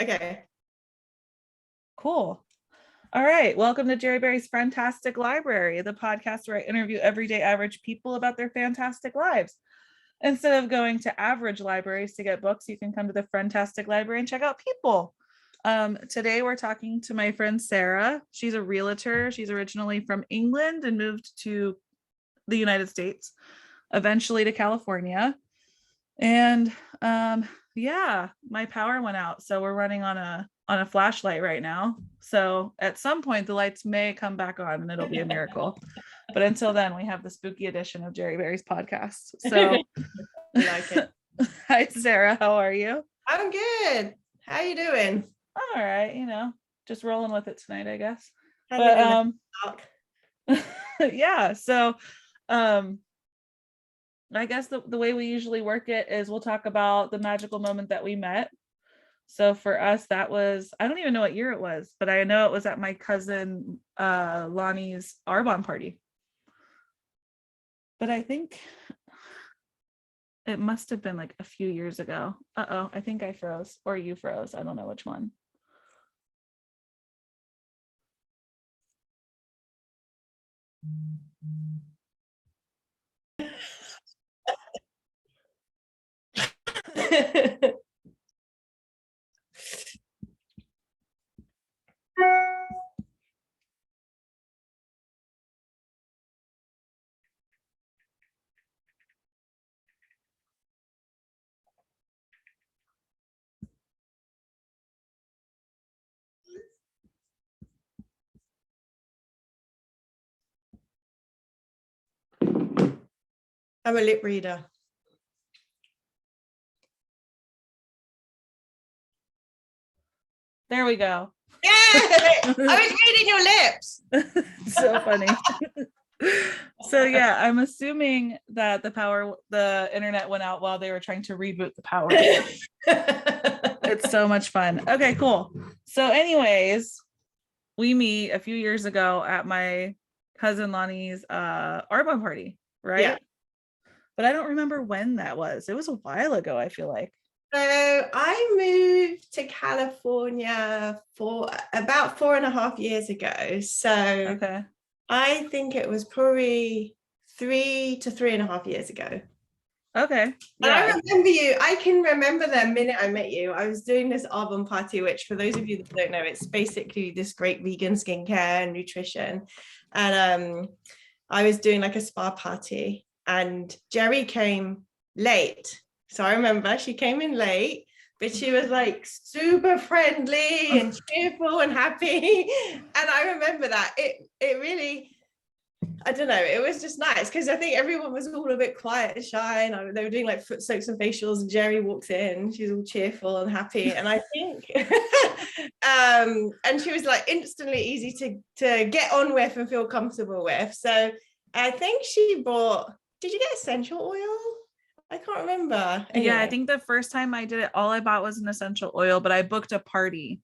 Okay. Cool. All right. Welcome to Jerri Berry's Friend-Tastic Library, the podcast where I interview everyday average people about their fantastic lives. Instead of going to average libraries to get books, you can come to the Friend-Tastic Library and check out people. Today we're talking to my friend Sarah. She's a realtor. She's originally from England and moved to the United States, eventually to California. And yeah, my power went out, so we're running on a flashlight right now. So at some point the lights may come back on and it'll be a miracle. But until then, we have the spooky edition of Jerri Berry's podcast. So I like it. Hi Sarah, how are you? I'm good. How you doing? All right, just rolling with it tonight, I guess. Yeah, so I guess the way we usually work it is we'll talk about the magical moment that we met. So for us, that was, I don't even know what year it was, but I know it was at my cousin Lonnie's Arbonne party. But I think it must have been like a few years ago. I think I froze, or you froze. I don't know which one. I'm a lip reader. There we go. Yeah, I was reading your lips. So funny. So yeah, I'm assuming that the internet went out while they were trying to reboot the power. It's so much fun. Okay, cool. So anyways, we meet a few years ago at my cousin Lonnie's Arbonne party, right? Yeah. But I don't remember when that was. It was a while ago, I feel like. So I moved to California for about 4.5 years ago. So okay. I think it was probably 3 to 3.5 years ago. Okay. Yeah. And I remember you. I can remember the minute I met you. I was doing this Arbonne party, which for those of you that don't know, it's basically this great vegan skincare and nutrition. And I was doing like a spa party and Jerri came late. So I remember she came in late, but she was like super friendly and cheerful and happy. And I remember that it really, I don't know, it was just nice because I think everyone was all a bit quiet and shy and they were doing like foot soaks and facials and Jerri walks in, she's all cheerful and happy. And I think, and she was like instantly easy to get on with and feel comfortable with. So I think she bought, did you get essential oil? I can't remember. Anyway. Yeah, I think the first time I did it, all I bought was an essential oil, but I booked a party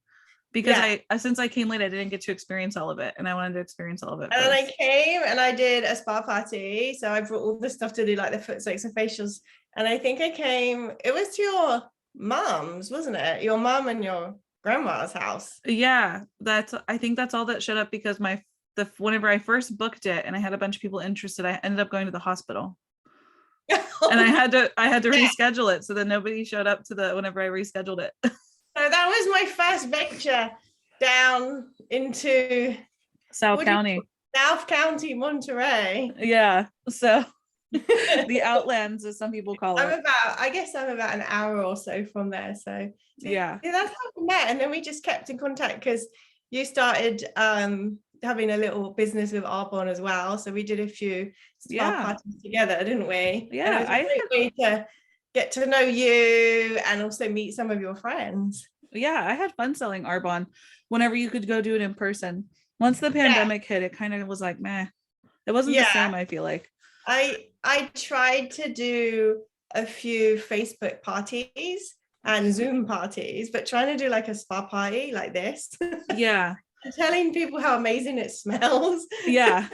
because since I came late, I didn't get to experience all of it, and I wanted to experience all of it. And then I came and I did a spa party, so I brought all the stuff to do like the foot soaks and facials. And I think I came. It was to your mom's, wasn't it? Your mom and your grandma's house. Yeah, I think that's all that showed up because whenever I first booked it, and I had a bunch of people interested, I ended up going to the hospital. And I had to reschedule it, so that nobody showed up whenever I rescheduled it. So that was my first venture down into South County, Monterey. Yeah, so the Outlands, as some people call it. I guess I'm about an hour or so from there. So yeah, that's how we met, and then we just kept in contact because you started having a little business with Arbonne as well, so we did a few spa parties together, didn't we? Yeah, and it was a great way to get to know you and also meet some of your friends. Yeah, I had fun selling Arbonne whenever you could go do it in person. Once the pandemic hit, it kind of was like, meh. It wasn't the same, I feel like. I tried to do a few Facebook parties and Zoom parties, but trying to do like a spa party like this. Yeah. Telling people how amazing it smells. Yeah.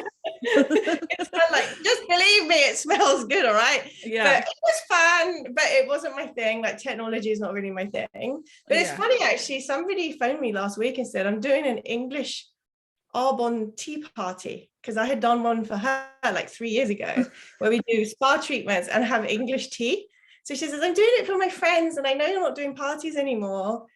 It's kind of like, just believe me, it smells good, all right? Yeah. But it was fun, but it wasn't my thing. Like technology is not really my thing. But it's funny, actually, somebody phoned me last week and said, I'm doing an English Arbonne tea party, because I had done one for her like 3 years ago where we do spa treatments and have English tea. So she says, I'm doing it for my friends and I know you're not doing parties anymore,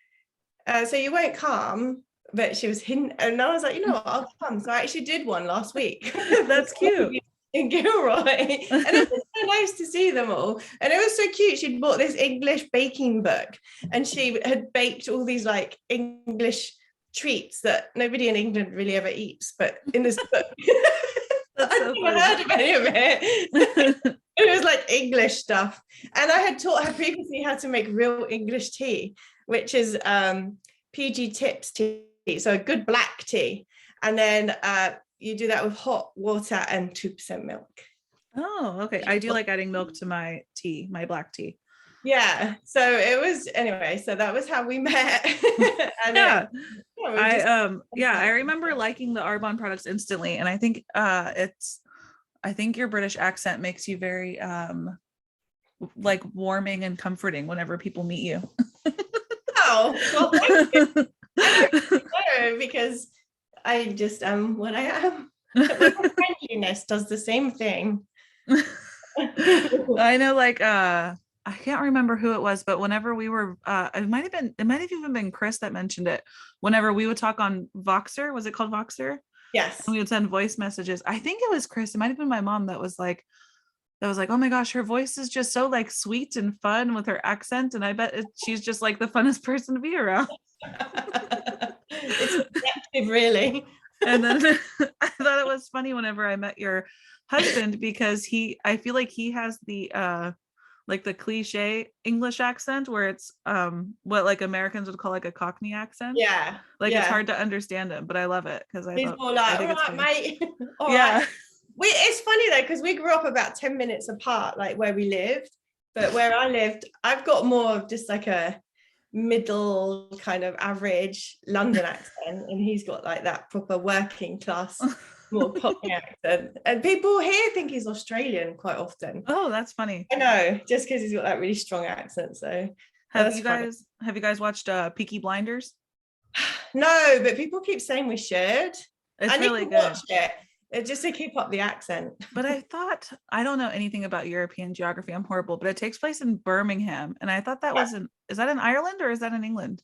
so you won't come. But she was hidden, and I was like, you know what, I'll come. So I actually did one last week. That's cute. In Gilroy, and it was so nice to see them all. And it was so cute. She'd bought this English baking book and she had baked all these like English treats that nobody in England really ever eats, but in this book. That's so I've never heard of any of it. It was like English stuff. And I had taught her previously how to make real English tea, which is PG Tips tea, so a good black tea. And then you do that with hot water and 2% milk. Oh, okay. I do like adding milk to my tea, my black tea. Yeah. So it was, anyway, so that was how we met. And yeah. I remember liking the Arbonne products instantly. And I think I think your British accent makes you very like warming and comforting whenever people meet you. Oh, well, thank you. I don't know, because I just am what I am. Friendliness does the same thing. I know, like I can't remember who it was, but whenever we were it might have even been Chris that mentioned it. Whenever we would talk on Voxer, was it called Voxer? Yes. And we would send voice messages. I think it was Chris, it might have been my mom that was like, oh my gosh, her voice is just so like sweet and fun with her accent, and I bet she's just like the funnest person to be around. It's effective, really. And then I thought it was funny whenever I met your husband, because I feel like he has the like the cliche English accent where it's what like Americans would call like a Cockney accent. Yeah. Like it's hard to understand him, but I love it because He's more like, all right, mate. All yeah. Right. It's funny though, because we grew up about 10 minutes apart, like where we lived. But where I lived, I've got more of just like a middle kind of average London accent, and he's got like that proper working class, more Cockney accent. And people here think he's Australian quite often. Oh, that's funny. I know, just because he's got that really strong accent. So have you guys watched Peaky Blinders? No, but people keep saying we should. It's really good. Watch it. Just to keep up the accent. But I don't know anything about European geography. I'm horrible, but it takes place in Birmingham. And I thought that is that in Ireland or is that in England?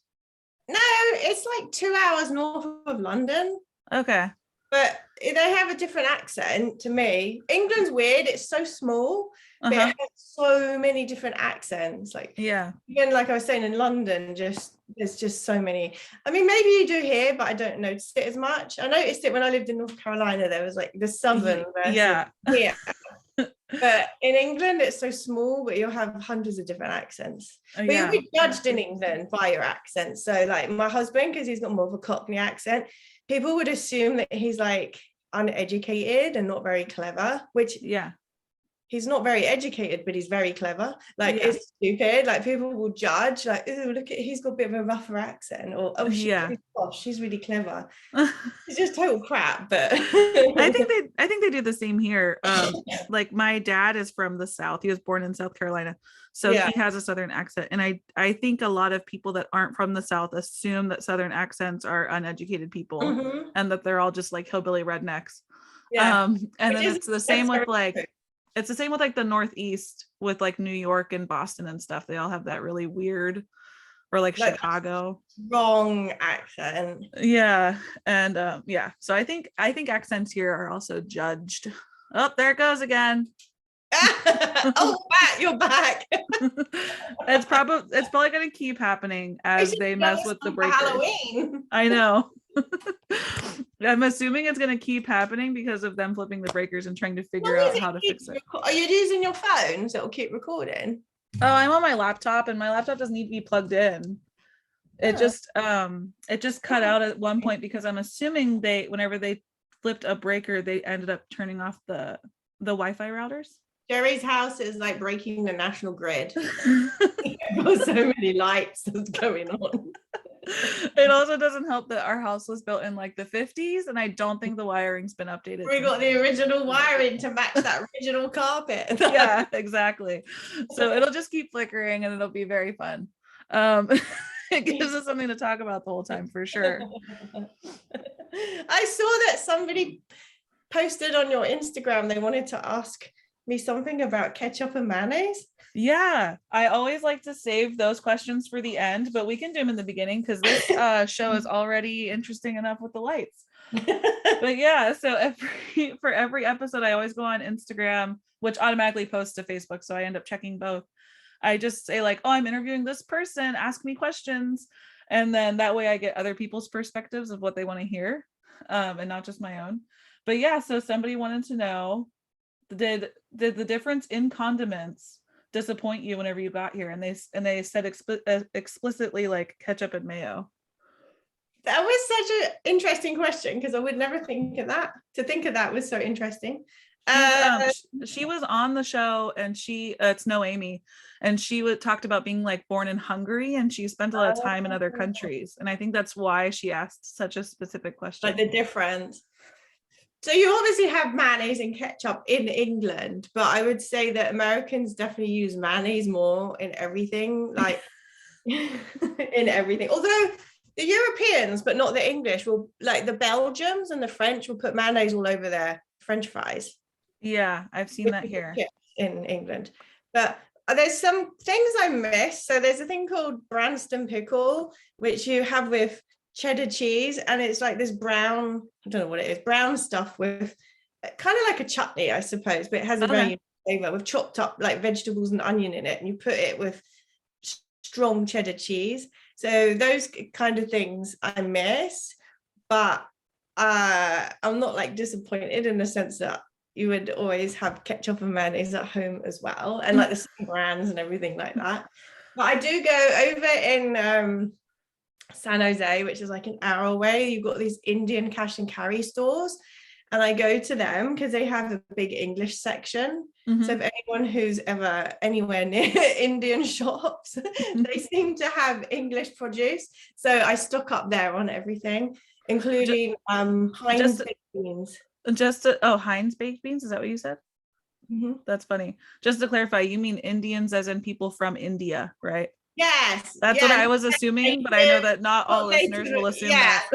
No, it's like 2 hours north of London. Okay. But they have a different accent to me. England's weird. It's so small, but it has so many different accents. Like, yeah. Even like I was saying in London, there's just so many. I mean, maybe you do here, but I don't notice it as much. I noticed it when I lived in North Carolina. There was like the southern version. Yeah. But in England, it's so small, but you'll have hundreds of different accents. But you'll be judged in England by your accent. So like my husband, because he's got more of a Cockney accent, people would assume that he's like uneducated and not very clever, which he's not very educated, but he's very clever. Like it's stupid. Like people will judge, like, oh, look at, he's got a bit of a rougher accent, or oh, she's really clever. It's just total crap. But I think they do the same here. Like my dad is from the South. He was born in South Carolina, so he has a Southern accent. And I think a lot of people that aren't from the South assume that Southern accents are uneducated people, and that they're all just like hillbilly rednecks. And then it's the same with like. It's the same with like the Northeast, with like New York and Boston and stuff. They all have that really weird, or like Chicago. Wrong accent. Yeah. And so I think accents here are also judged. Oh, there it goes again. You're back. It's probably going to keep happening as they mess with the breakers. Halloween. I know. I'm assuming it's going to keep happening because of them flipping the breakers and trying to figure out how to fix it. Are you using your phone so it'll keep recording? Oh, I'm on my laptop, and my laptop doesn't need to be plugged in. It just cut out at one point because I'm assuming whenever they flipped a breaker, they ended up turning off the Wi-Fi routers. Jerry's house is like breaking the national grid. There's so many lights that's going on. It also doesn't help that our house was built in like the 50s, and I don't think the wiring's been updated. We got the original wiring to match that original carpet. Yeah, exactly. So it'll just keep flickering and it'll be very fun. It gives us something to talk about the whole time for sure. I saw that somebody posted on your Instagram, they wanted to ask me something about ketchup and mayonnaise. Yeah, I always like to save those questions for the end, but we can do them in the beginning because this show is already interesting enough with the lights. But yeah, so for every episode, I always go on Instagram, which automatically posts to Facebook, so I end up checking both. I just say like, oh, I'm interviewing this person, ask me questions, and then that way I get other people's perspectives of what they want to hear, and not just my own. But yeah, so somebody wanted to know, did the difference in condiments disappoint you whenever you got here? And they said explicitly like ketchup and mayo. That was such an interesting question because I would never think of that. To think of that was so interesting. She was on the show, and it's Noemi, and she talked about being like born in Hungary, and she spent a lot of time in other countries, and I think that's why she asked such a specific question. Like the difference. So you obviously have mayonnaise and ketchup in England, but I would say that Americans definitely use mayonnaise more in everything, like in everything. Although the Europeans, but not the English, will, like the Belgians and the French, will put mayonnaise all over their French fries. Yeah, I've seen that here in England. But there's some things I miss. So there's a thing called Branston Pickle, which you have with cheddar cheese, and it's like this brown, I don't know what it is, brown stuff with kind of like a chutney, I suppose, but it has a very flavor with chopped up like vegetables and onion in it, and you put it with strong cheddar cheese. So those kind of things I miss, but I'm not like disappointed in the sense that you would always have ketchup and mayonnaise at home as well, and like the same brands and everything like that. But I do go over in San Jose, which is like an hour away. You've got these Indian cash and carry stores, and I go to them because they have a big English section. Mm-hmm. So if anyone who's ever anywhere near Indian shops, they seem to have English produce. So I stock up there on everything, including Heinz baked beans. Heinz baked beans, is that what you said? Mm-hmm. That's funny. Just to clarify, you mean Indians as in people from India, right? Yes, that's what I was assuming, but I know that not all listeners will assume that.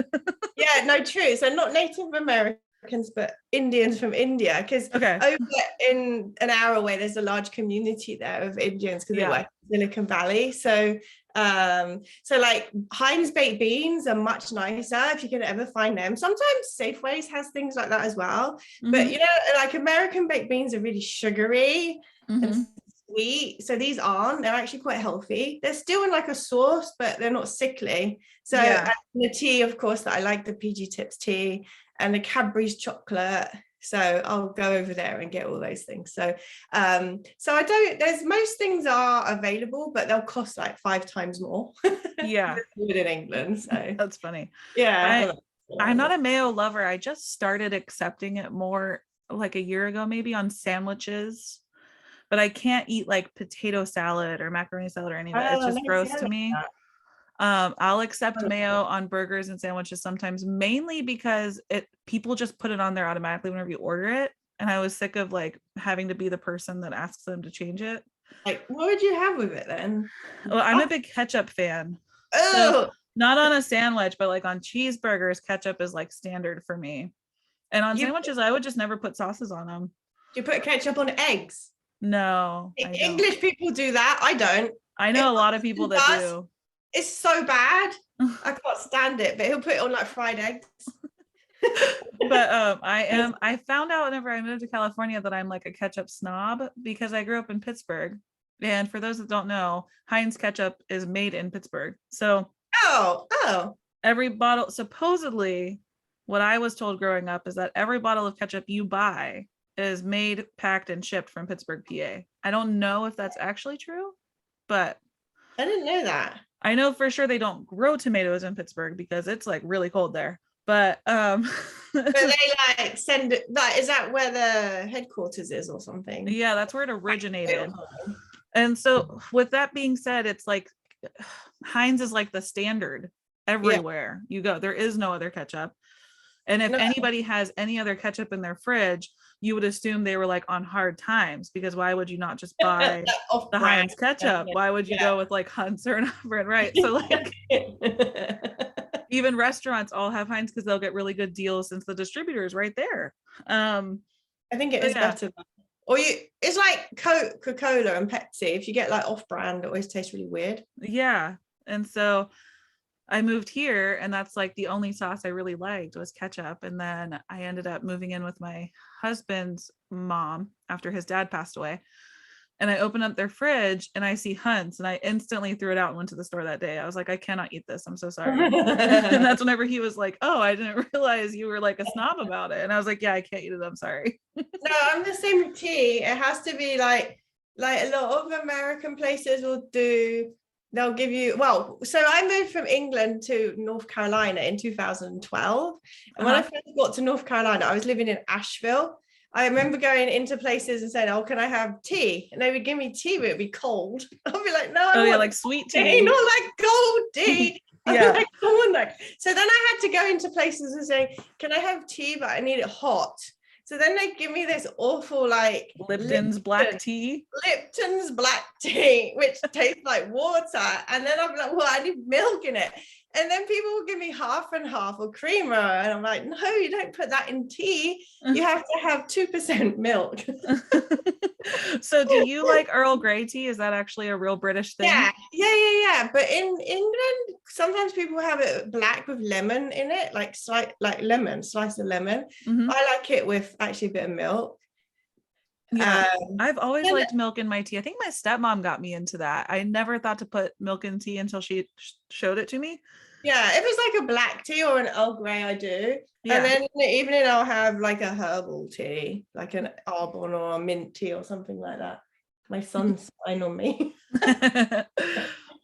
Yeah, no, true. So not Native Americans, but Indians from India, because over in an hour away there's a large community there of Indians because they work in Silicon Valley. So like Heinz baked beans are much nicer if you can ever find them. Sometimes Safeways has things like that as well. Mm-hmm. But you know, like American baked beans are really sugary and sweet. So these aren't. They're actually quite healthy. They're still in like a sauce, but they're not sickly. So the tea, of course, that I like, the PG Tips tea and the Cadbury's chocolate. So I'll go over there and get all those things. So there's most things are available, but they'll cost like 5 times more. Yeah. in England. So that's funny. Yeah. I'm not a mayo lover. I just started accepting it more like a year ago, maybe on sandwiches, but I can't eat like potato salad or macaroni salad or any of that. It's just gross to me. I'll accept mayo on burgers and sandwiches sometimes, mainly because people just put it on there automatically whenever you order it, and I was sick of like having to be the person that asks them to change it. Like, what would you have with it then? Well, I'm a big ketchup fan. Oh, so not on a sandwich, but like on cheeseburgers, ketchup is like standard for me. And on sandwiches, I would just never put sauces on them. Do you put ketchup on eggs? No, English people do that. I don't. I know a lot of people that do. It's so bad. I can't stand it, but he'll put it on like fried eggs. But I found out whenever I moved to California that I'm like a ketchup snob because I grew up in Pittsburgh. And for those that don't know, Heinz ketchup is made in Pittsburgh. So every bottle, supposedly what I was told growing up is that every bottle of ketchup you buy is made, packed, and shipped from Pittsburgh, PA. I don't know if that's actually true, but I didn't know that. I know for sure they don't grow tomatoes in Pittsburgh because it's like really cold there. But but they like send it, like, is that where the headquarters is or something? Yeah, that's where it originated. And so with that being said, it's like Heinz is like the standard everywhere you go. There is no other ketchup. And if No. anybody has any other ketchup in their fridge, you would assume they were like on hard times, because why would you not just buy the Heinz ketchup? Why would you go with like Hunt's or whatever? Right. So like even restaurants all have Heinz because they'll get really good deals since the distributor is right there. I think it is better. Or it's like Coca-Cola and Pepsi. If you get like off-brand, it always tastes really weird. Yeah. And so I moved here, and that's like the only sauce I really liked was ketchup. And then I ended up moving in with my husband's mom after his dad passed away. And I opened up their fridge and I see Hunt's, and I instantly threw it out and went to the store that day. I was like, I cannot eat this. I'm so sorry. And that's whenever he was like, oh, I didn't realize you were like a snob about it. And I was like, yeah, I can't eat it. I'm sorry. No, I'm the same with tea. It has to be like a lot of American places will do. They'll give you, so I moved from England to North Carolina in 2012. And when I first got to North Carolina, I was living in Asheville. I remember going into places and saying, oh, can I have tea? And they would give me tea, but it'd be cold. I'd be like, no, I want like sweet tea. Not like cold tea. Yeah. So then I had to go into places and say, can I have tea, but I need it hot? So then they give me this awful like Lipton's black tea, which tastes like water. And then I'm like, well, I need milk in it. And then people will give me half and half or creamer. And I'm like, no, you don't put that in tea. You have to have 2% milk. So do you like Earl Grey tea? Is that actually a real British thing? Yeah. But in England, sometimes people have it black with lemon in it, like slice of lemon. Mm-hmm. I like it with actually a bit of milk. Yeah, I've always liked milk in my tea. I think my stepmom got me into that. I never thought to put milk in tea until she showed it to me. Yeah, if it's like a black tea or an Earl Grey, I do. Yeah. And then in the evening, I'll have like a herbal tea, like an arbon or a mint tea or something like that. My son's spying on me.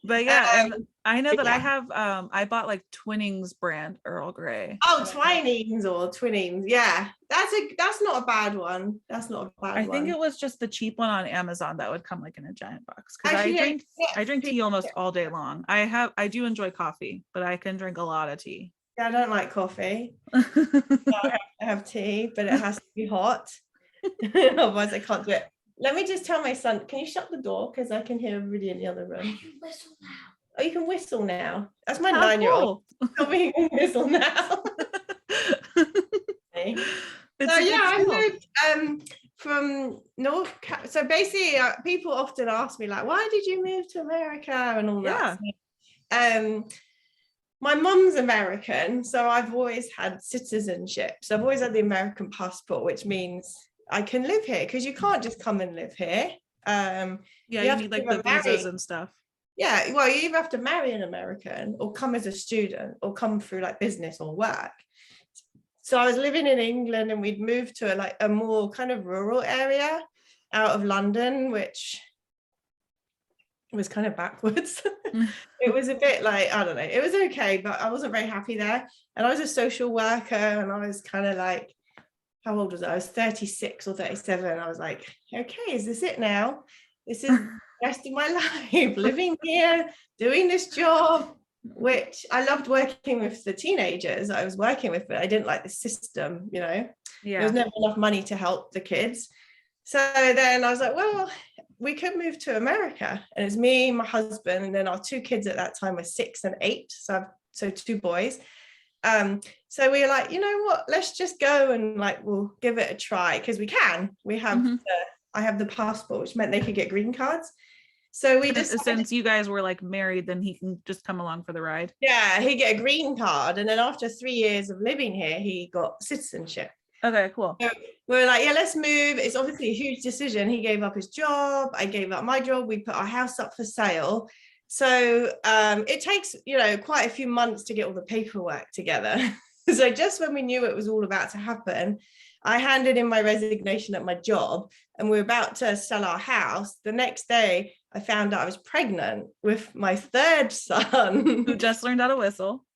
But yeah, and I know that I have, I bought like Twinings brand Earl Grey. Oh, Twinings or Twinnings. Yeah, that's not a bad one. I think it was just the cheap one on Amazon that would come like in a giant box. Because I drink tea almost all day long. I do enjoy coffee, but I can drink a lot of tea. Yeah, I don't like coffee. I have tea, but it has to be hot. Otherwise I can't do it. Let me just tell my son, can you shut the door? Because I can hear everybody in the other room. I can whistle now. Oh, you can whistle now. That's my 9-year-old. Tell me you can whistle now. I moved from North. So basically, people often ask me like, "Why did you move to America?" and all that. My mum's American, so I've always had citizenship. So I've always had the American passport, which means I can live here because you can't just come and live here. You need like the visas and stuff. Yeah, well, you either have to marry an American or come as a student or come through like business or work. So I was living in England and we'd moved to a more kind of rural area out of London, which was kind of backwards. It was a bit like, I don't know, it was okay, but I wasn't very happy there. And I was a social worker and I was kind of like, how old was I? I was 36 or 37. I was like, okay, is this it now? This is the rest of my life, living here, doing this job, which I loved working with the teenagers I was working with, but I didn't like the system, There was never enough money to help the kids. So then I was like, well, we could move to America. And it's me, my husband, and then our 2 kids at that time were 6 and 8. So 2 boys. So we were like, you know what, let's just go and we'll give it a try because we can. We have I have the passport, which meant they could get green cards. So we just, since you guys were married, then he can just come along for the ride. Yeah, he get a green card, and then after 3 years of living here, he got citizenship. Okay, cool. So we were like, yeah, let's move. It's obviously a huge decision. He gave up his job. I gave up my job. We put our house up for sale. So it takes, quite a few months to get all the paperwork together. So just when we knew it was all about to happen, I handed in my resignation at my job and we were about to sell our house. The next day, I found out I was pregnant with my 3rd son. Who just learned how to whistle.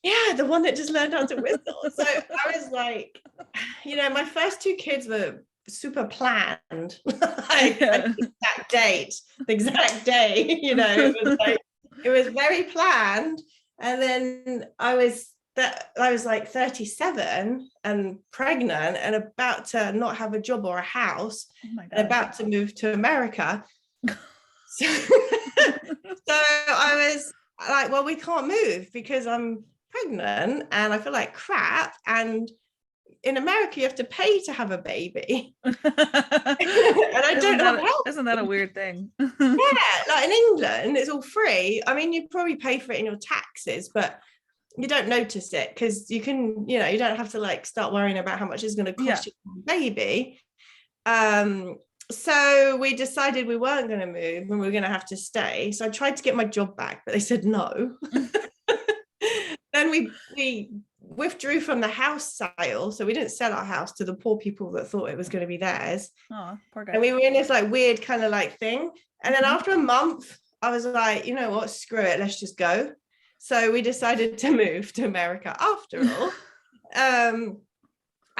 Yeah, the one that just learned how to whistle. So I was like, my first 2 kids were super planned. The exact day, it was very planned. And then I was like 37 and pregnant and about to not have a job or a house, and about to move to America. So, so I was like, well, we can't move because I'm pregnant and I feel like crap. And in America, you have to pay to have a baby. And I don't have help. Isn't that a weird thing? Yeah, like in England, it's all free. I mean, you probably pay for it in your taxes, but you don't notice it because you can, you don't have to like start worrying about how much it's going to cost you for a baby. So we decided we weren't going to move and we were going to have to stay. So I tried to get my job back, but they said no. Then we withdrew from the house sale, so we didn't sell our house to the poor people that thought it was going to be theirs. Oh, poor guy. And we were in this like weird kind of like thing. And then after a month, I was like, you know what, screw it, let's just go. So we decided to move to America after all.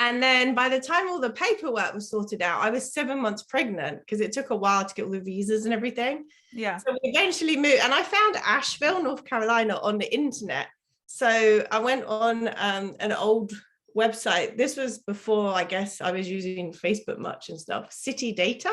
And then by the time all the paperwork was sorted out, I was 7 months pregnant because it took a while to get all the visas and everything. Yeah. So we eventually moved, and I found Asheville, North Carolina on the internet. So I went on an old website. This was before, I guess, I was using Facebook much and stuff. City Data.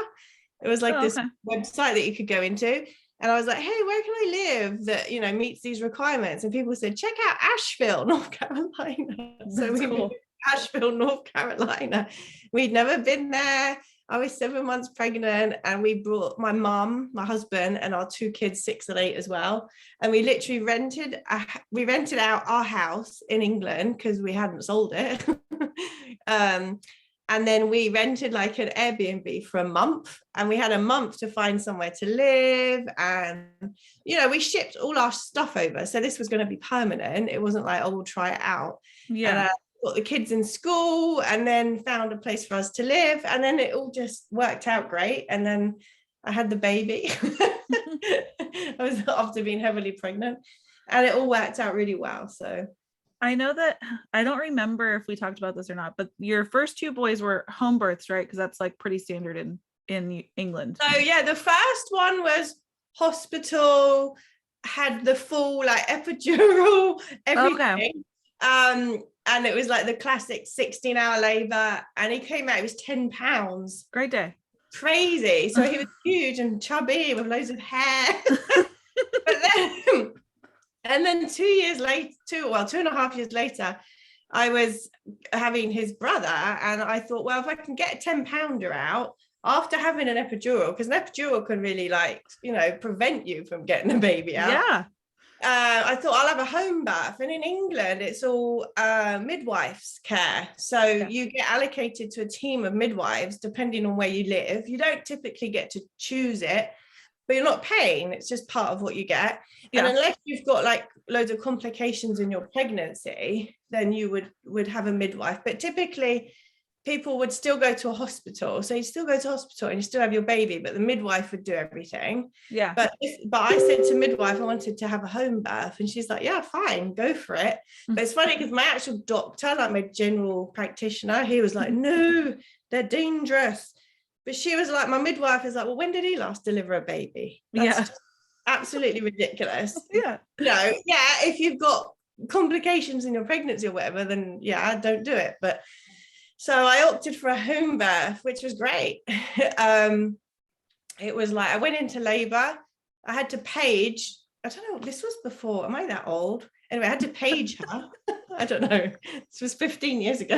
It was like this website that you could go into. And I was like, hey, where can I live that, meets these requirements? And people said, check out Asheville, North Carolina. So we moved to Asheville, North Carolina. We'd never been there. I was 7 months pregnant, and we brought my mum, my husband, and our 2 kids, 6 and 8 as well. And we literally rented out our house in England because we hadn't sold it. And then we rented like an Airbnb for a month, and we had a month to find somewhere to live. And, we shipped all our stuff over. So this was going to be permanent. It wasn't like, oh, we'll try it out. Yeah. And, got the kids in school and then found a place for us to live. And then it all just worked out great. And then I had the baby. I was after being heavily pregnant, and it all worked out really well. So I know that, I don't remember if we talked about this or not, but your first 2 boys were home births, right? Because that's like pretty standard in England. So yeah, the first one was hospital, had the full like epidural, everything. Okay. And it was like the classic 16-hour labor, and he came out, he was 10 pounds. Great day. Crazy. So he was huge and chubby with loads of hair. And then 2 years later, 2.5 years later, I was having his brother, and I thought, well, if I can get a 10 pounder out after having an epidural, because an epidural can really prevent you from getting a baby out. Yeah. I thought I'll have a home birth, and in England it's all midwives care, so you get allocated to a team of midwives depending on where you live. You don't typically get to choose it, but you're not paying, it's just part of what you get. And unless you've got like loads of complications in your pregnancy, then you would have a midwife. But typically people would still go to a hospital. So you still go to hospital and you still have your baby, but the midwife would do everything. Yeah. But I said to midwife, I wanted to have a home birth. And she's like, yeah, fine, go for it. But it's funny because my actual doctor, like my general practitioner, he was like, no, they're dangerous. But she was like, my midwife is like, well, when did he last deliver a baby? That's absolutely ridiculous. Yeah. If you've got complications in your pregnancy or whatever, then don't do it. But so I opted for a home birth, which was great. It was like I went into labor. I had to page. I don't know. This was before. Am I that old? Anyway, I had to page her. I don't know. This was 15 years ago.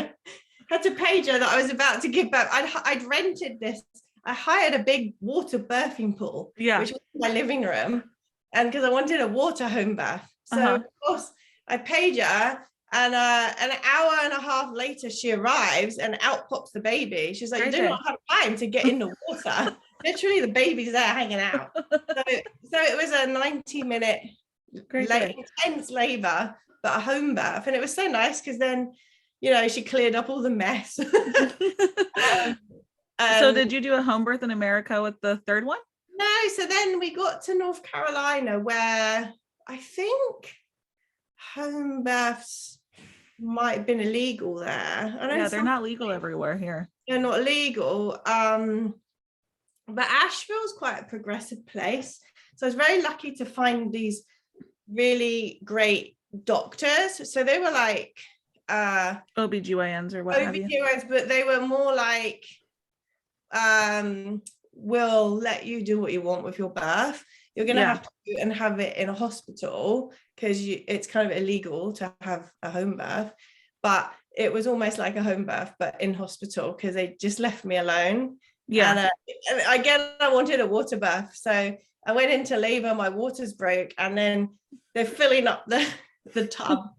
I had to page her that I was about to give birth. I'd rented this. I hired a big water birthing pool, which was in my living room, and because I wanted a water home birth. So of course I page her. And an hour and a half later, she arrives and out pops the baby. She's like, you do not have time to get in the water. Literally, the baby's there hanging out. So it was a 90-minute intense labor, but a home birth. And it was so nice because then, she cleared up all the mess. So did you do a home birth in America with the third one? No. So then we got to North Carolina, where I think home births might have been illegal there. They're not legal everywhere here. They're not legal. But Asheville's quite a progressive place. So I was very lucky to find these really great doctors. So they were like OBGYNs or what have you. OBGYNs, but they were more like, we'll let you do what you want with your birth. You're going to have to do and have it in a hospital because it's kind of illegal to have a home birth. But it was almost like a home birth, but in hospital, because they just left me alone. Yeah. And again, I wanted a water birth. So I went into labor, my waters broke, and then they're filling up the tub.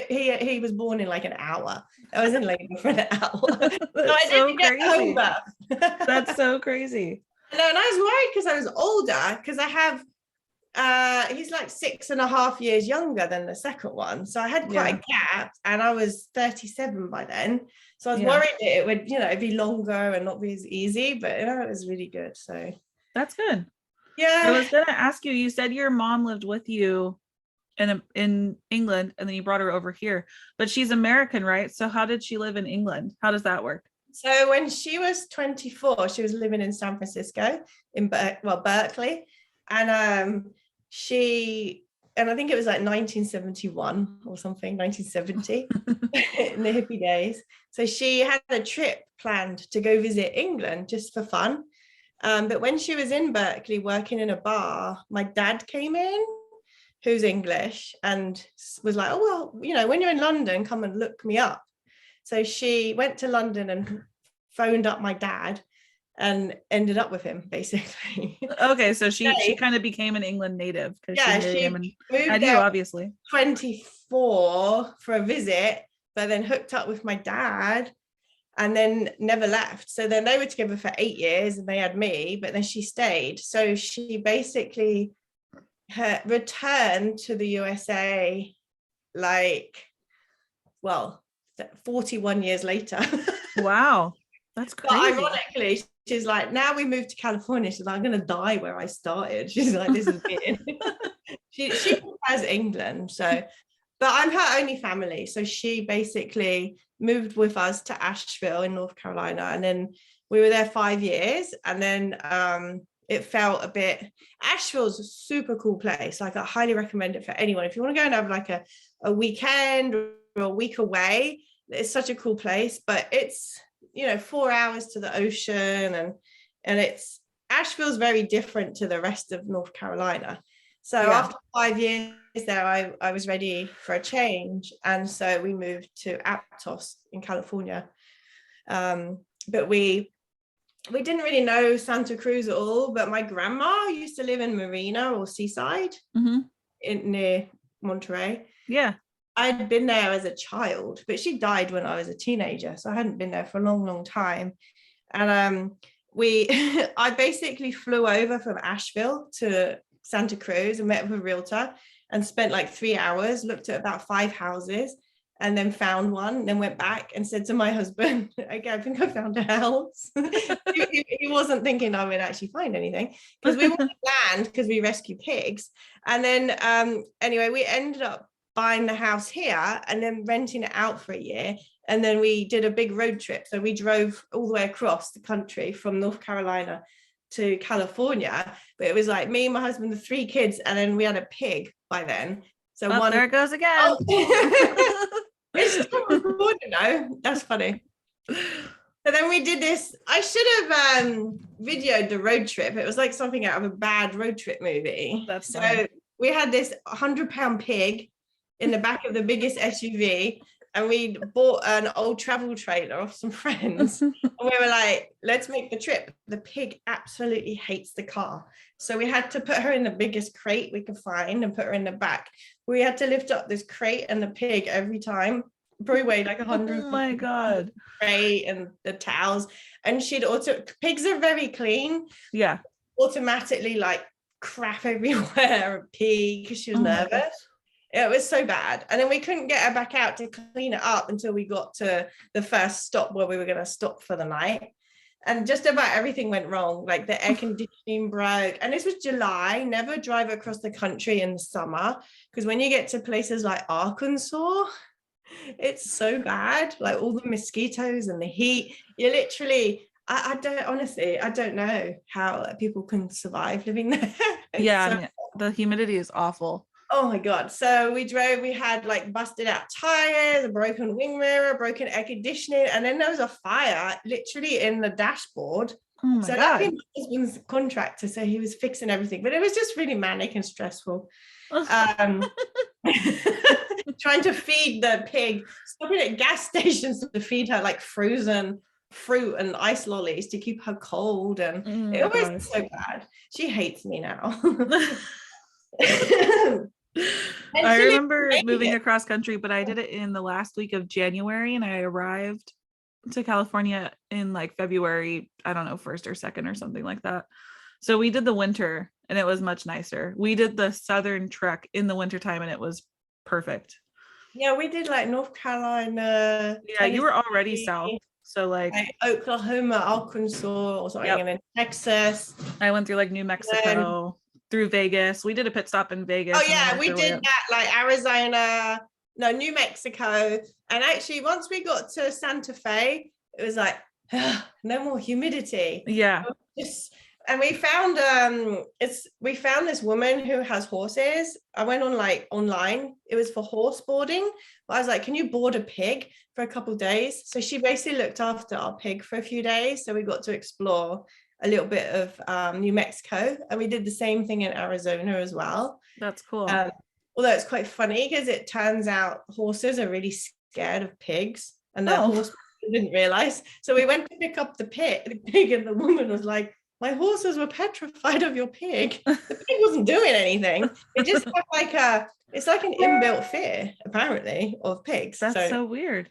He was born in like an hour. I was in labor for an hour. That's so crazy. That's so crazy. No, and I was worried because I was older, because I have he's like 6.5 years younger than the second one, so I had quite a gap, and I was 37 by then, so I was worried that it would, be longer and not be as easy, but it was really good. So that's good. Yeah. I was gonna ask you, you said your mom lived with you in England, and then you brought her over here, but she's American, right? So how did she live in England? How does that work? So when she was 24, she was living in San Francisco, in Berkeley, and I think it was like 1971 or something, 1970, in the hippie days. So she had a trip planned to go visit England just for fun. But when she was in Berkeley working in a bar, my dad came in, who's English, and was like, oh, well, when you're in London, come and look me up. So she went to London and phoned up my dad and ended up with him, basically. Okay, so she kind of became an England native, because she him and moved you, obviously. 24 for a visit, but then hooked up with my dad and then never left. So then they were together for 8 years, and they had me, but then she stayed. So she basically returned to the USA 41 years later. Wow, that's crazy. But ironically, she's like, now we moved to California, she's like, I'm gonna die where I started. She's like, this is weird. she has England, so, but I'm her only family. So she basically moved with us to Asheville in North Carolina, and then we were there 5 years, and then it felt a bit, Asheville's a super cool place. Like, I highly recommend it for anyone. If you want to go and have like a weekend or a week away, it's such a cool place. But it's 4 hours to the ocean, and it's, Asheville's very different to the rest of North Carolina. So after 5 years there, I was ready for a change, and so we moved to Aptos in California. But we didn't really know Santa Cruz at all, but my grandma used to live in Marina or Seaside, near Monterey. Yeah. I'd been there as a child, but she died when I was a teenager, so I hadn't been there for a long, long time. And I basically flew over from Asheville to Santa Cruz and met with a realtor and spent like 3 hours, looked at about 5 houses, and then found one, and then went back and said to my husband, okay, I think I found a house. he wasn't thinking I would actually find anything, because we wanted land because we rescue pigs. And then anyway, we ended up buying the house here and then renting it out for a year. And then we did a big road trip. So we drove all the way across the country from North Carolina to California. But it was like me, my husband, the 3 kids, and then we had a pig by then. So there it goes again. Oh. It's still recording now. That's funny. So then we did this. I should have videoed the road trip. It was like something out of a bad road trip movie. That's so funny. We had this 100-pound pig in the back of the biggest SUV, and we bought an old travel trailer off some friends. And we were like, let's make the trip. The pig absolutely hates the car. So we had to put her in the biggest crate we could find and put her in the back. We had to lift up this crate and the pig every time. Probably weighed like 100. Oh my God. Crate and the towels. And pigs are very clean. Yeah. Automatically like crap everywhere and pee, because she was nervous. It was so bad. And then we couldn't get her back out to clean it up until we got to the first stop where we were going to stop for the night. And just about everything went wrong. Like the air conditioning broke. And this was July. Never drive across the country in the summer, because when you get to places like Arkansas, it's so bad. Like all the mosquitoes and the heat. You literally, I don't know how people can survive living there. Yeah, the humidity is awful. Oh my God. So we had like busted out tires, a broken wing mirror, broken air conditioning, and then there was a fire literally in the dashboard. Oh my So God. my husband's contractor, so he was fixing everything, but it was just really manic and stressful. Trying to feed the pig, stopping at gas stations to feed her like frozen fruit and ice lollies to keep her cold, and it was so bad. She hates me now. I remember moving across country, but I did it in the last week of January, and I arrived to California in like February, I don't know, 1st or 2nd or something like that. So we did the winter and it was much nicer. We did the southern trek in the wintertime and it was perfect. Yeah, we did like North Carolina. Yeah, Tennessee, you were already south. So like Oklahoma, Arkansas or something, and then Texas. I went through like New Mexico, through Vegas. We did a pit stop in Vegas. Oh yeah, we did that, like Arizona, no, New Mexico. And actually once we got to Santa Fe, it was like no more humidity. Yeah. And we found this woman who has horses. I went on like online. It was for horse boarding. But I was like, can you board a pig for a couple of days? So she basically looked after our pig for a few days. So we got to explore a little bit of New Mexico, and we did the same thing in Arizona as well. That's cool. Although it's quite funny because it turns out horses are really scared of pigs, and the horse didn't realize. So we went to pick up the pig, and the woman was like, my horses were petrified of your pig. The pig wasn't doing anything. It just had like it's like an inbuilt fear, apparently, of pigs. That's so weird.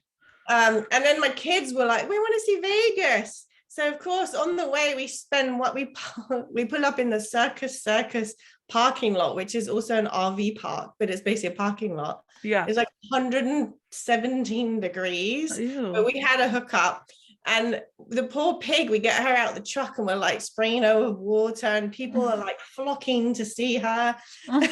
And then my kids were like, we want to see Vegas. So of course, on the way, we pull up in the circus parking lot, which is also an RV park, but it's basically a parking lot. Yeah. It's like 117 degrees. Ew. But we had a hookup. And the poor pig, we get her out the truck and we're like spraying her with water, and people are like flocking to see her. And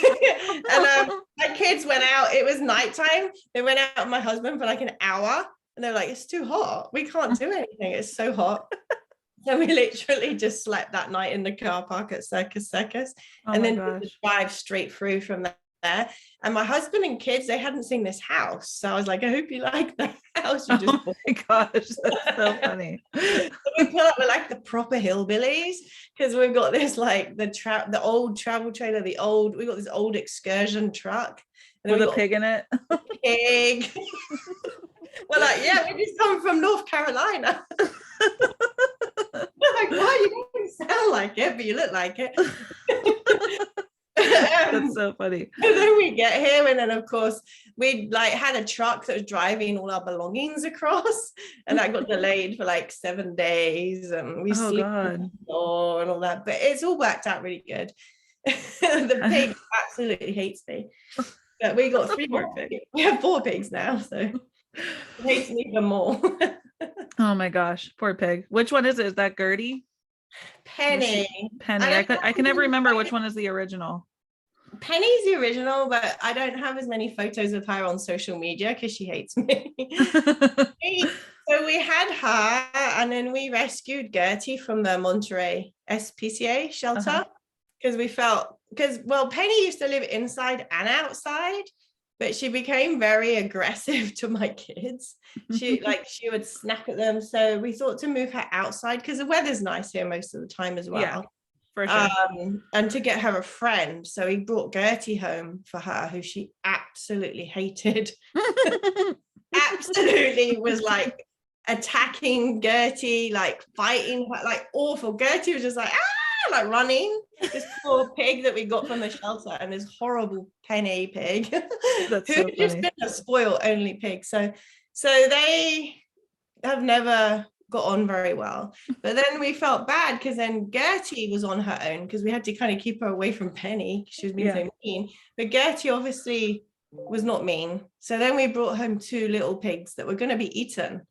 my kids went out. It was nighttime. They went out with my husband for like an hour, and they're like, it's too hot. We can't do anything. It's so hot. So we literally just slept that night in the car park at Circus, and then drive straight through from there. And my husband and kids, they hadn't seen this house, so I was like, I hope you like the house you just bought. My gosh, that's so funny. So we pull up with like the proper hillbillies, because we've got this like the old travel trailer, we got this old excursion truck with a pig in it. Pig. We're like, yeah, we just come from North Carolina. Like, well, you don't sound like it, but you look like it. That's so funny. And then we get here, and then of course we like had a truck that was driving all our belongings across, and that got delayed for like 7 days, and we sleep on the floor and all that, but it's all worked out really good. The pig absolutely hates me, but we got 3 more pigs. We have 4 pigs now, so it hates me even more. Oh my gosh, poor pig. Which one is it? Is that Gertie? Penny. I can never remember which one is the original. Penny's the original, but I don't have as many photos of her on social media because she hates me. So we had her, and then we rescued Gertie from the Monterey SPCA shelter, because Penny used to live inside and outside, but she became very aggressive to my kids. She would snap at them. So we thought to move her outside, because the weather's nice here most of the time as well. Yeah, for sure. And to get her a friend. So he brought Gertie home for her, who she absolutely hated. Absolutely was like attacking Gertie, like fighting her, like awful. Gertie was just like, like running. This poor pig that we got from the shelter, and this horrible Penny pig who's just been a spoiled only pig. So they have never got on very well. But then we felt bad, because then Gertie was on her own, because we had to kind of keep her away from Penny. She was being so mean. But Gertie obviously was not mean. So then we brought home 2 little pigs that were going to be eaten,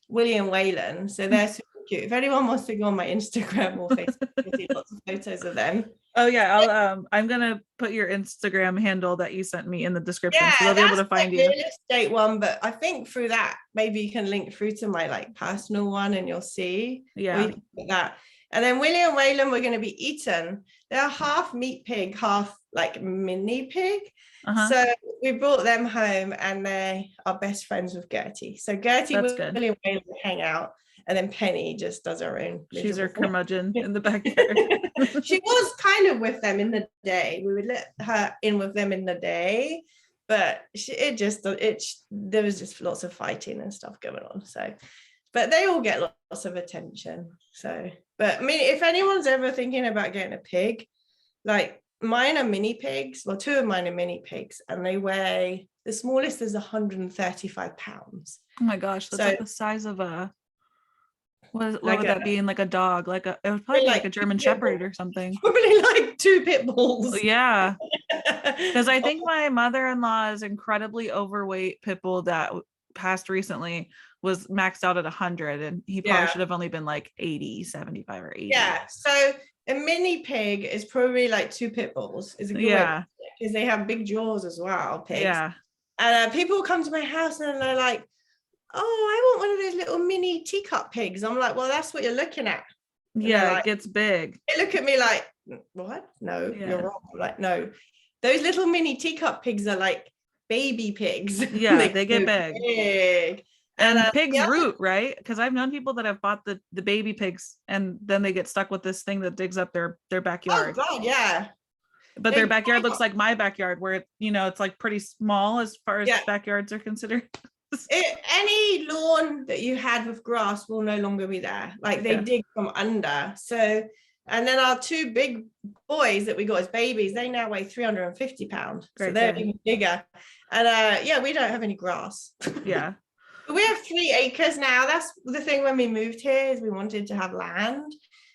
Willie and Waylon. So they're super cute. If anyone wants to go on my Instagram or Facebook, you'll see lots of photos of them. Oh yeah, I'm gonna put your Instagram handle that you sent me in the description, so they'll be able to find you. Real estate one, but I think through that maybe you can link through to my like personal one, and you'll see. Yeah. That. And then Willie and Waylon were going to be eaten. They're half meat pig, half like mini pig. Uh-huh. So we brought them home, and they are best friends with Gertie. So Gertie will hang out, and then Penny just does her own. She's her curmudgeon in the backyard. She was kind of with them in the day. We would let her in with them in the day, but there was just lots of fighting and stuff going on. So, but they all get lots of attention. So, but I mean, if anyone's ever thinking about getting a pig, like mine are mini pigs. Well, two of mine are mini pigs, and they weigh, the smallest is 135 pounds. Oh my gosh, that's like the size of a, what would that be in like a dog? It would probably be like a German Shepherd or something. Probably like 2 pit bulls. Yeah. Because I think my mother-in-law's incredibly overweight pit bull that passed recently was maxed out at 100, and he probably should have only been like 80, 75 or 80. Yeah. So a mini pig is probably like 2 pit bulls. Is a good way, because they have big jaws as well, pigs. Yeah. And people come to my house and they're like, oh, I want one of those little mini teacup pigs. I'm like, well, that's what you're looking at. And yeah, it gets big. They look at me like, what? No, you're wrong. I'm like, no, those little mini teacup pigs are like baby pigs. Yeah, they get big. And pigs root, right? Because I've known people that have bought the baby pigs, and then they get stuck with this thing that digs up their backyard. Oh God, yeah. But their backyard looks like my backyard, where it's like pretty small as far as backyards are considered. Any lawn that you had with grass will no longer be there. Like they dig from under. So, and then our 2 big boys that we got as babies, they now weigh 350 pounds. So they're even bigger. And we don't have any grass. Yeah. We have 3 acres now. That's the thing when we moved here, is we wanted to have land.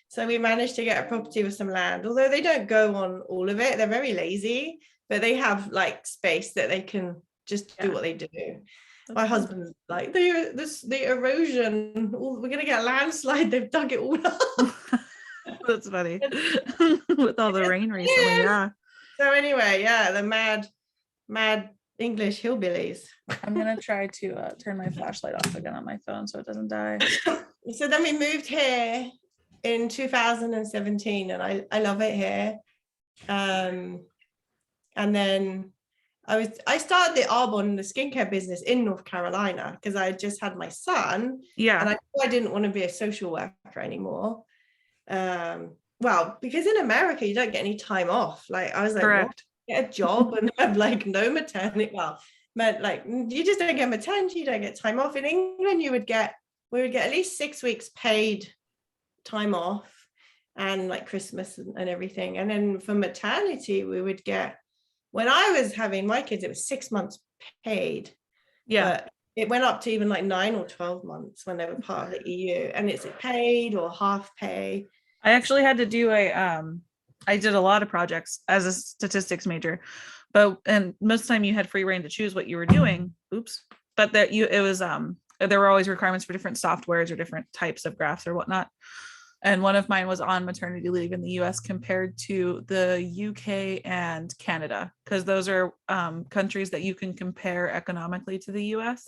So we managed to get a property with some land, although they don't go on all of it. They're very lazy, but they have like space that they can just do what they do. My husband's like, the erosion, we're going to get a landslide. They've dug it all up. That's funny. With all the rain recently, So anyway, the mad English hillbillies. I'm going to try to turn my flashlight off again on my phone so it doesn't die. So then we moved here in 2017, and I love it here. And then I started the Arbonne, the skincare business in North Carolina, because I just had my son. Yeah. And I knew I didn't want to be a social worker anymore. Well, because in America, you don't get any time off. Like I was like, correct. Get a job and have like no maternity. Well, like you just don't get maternity, you don't get time off. In England, we would get at least 6 weeks paid time off, and like Christmas and everything. And then for maternity, we would get, when I was having my kids, it was 6 months paid. Yeah. But it went up to even like 9 or 12 months when they were part of the EU, and it's paid or half pay. I actually had to do I did a lot of projects as a statistics major, and most of the time you had free reign to choose what you were doing. But there were always requirements for different softwares or different types of graphs or whatnot. And one of mine was on maternity leave in the US compared to the UK and Canada, because those are countries that you can compare economically to the US.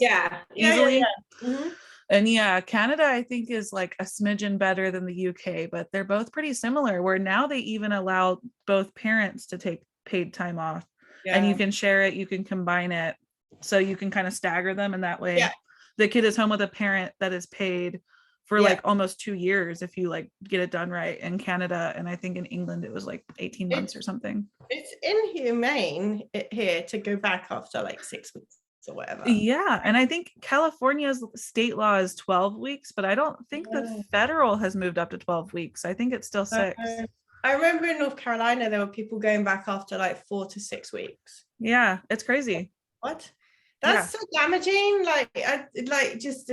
Easily. Yeah. Mm-hmm. And Canada, I think, is like a smidgen better than the UK, but they're both pretty similar, where now they even allow both parents to take paid time off, and you can share it, you can combine it, so you can kind of stagger them. And that way the kid is home with a parent that is paid for like almost 2 years if you like get it done right in Canada. And I think in England it was like 18 months or something. It's inhumane here to go back after like 6 weeks or whatever. Yeah. And I think California's state law is 12 weeks, but I don't think the federal has moved up to 12 weeks. I think it's still 6. I remember in North Carolina, there were people going back after like 4 to 6 weeks. Yeah, it's crazy. What? That's so damaging. Just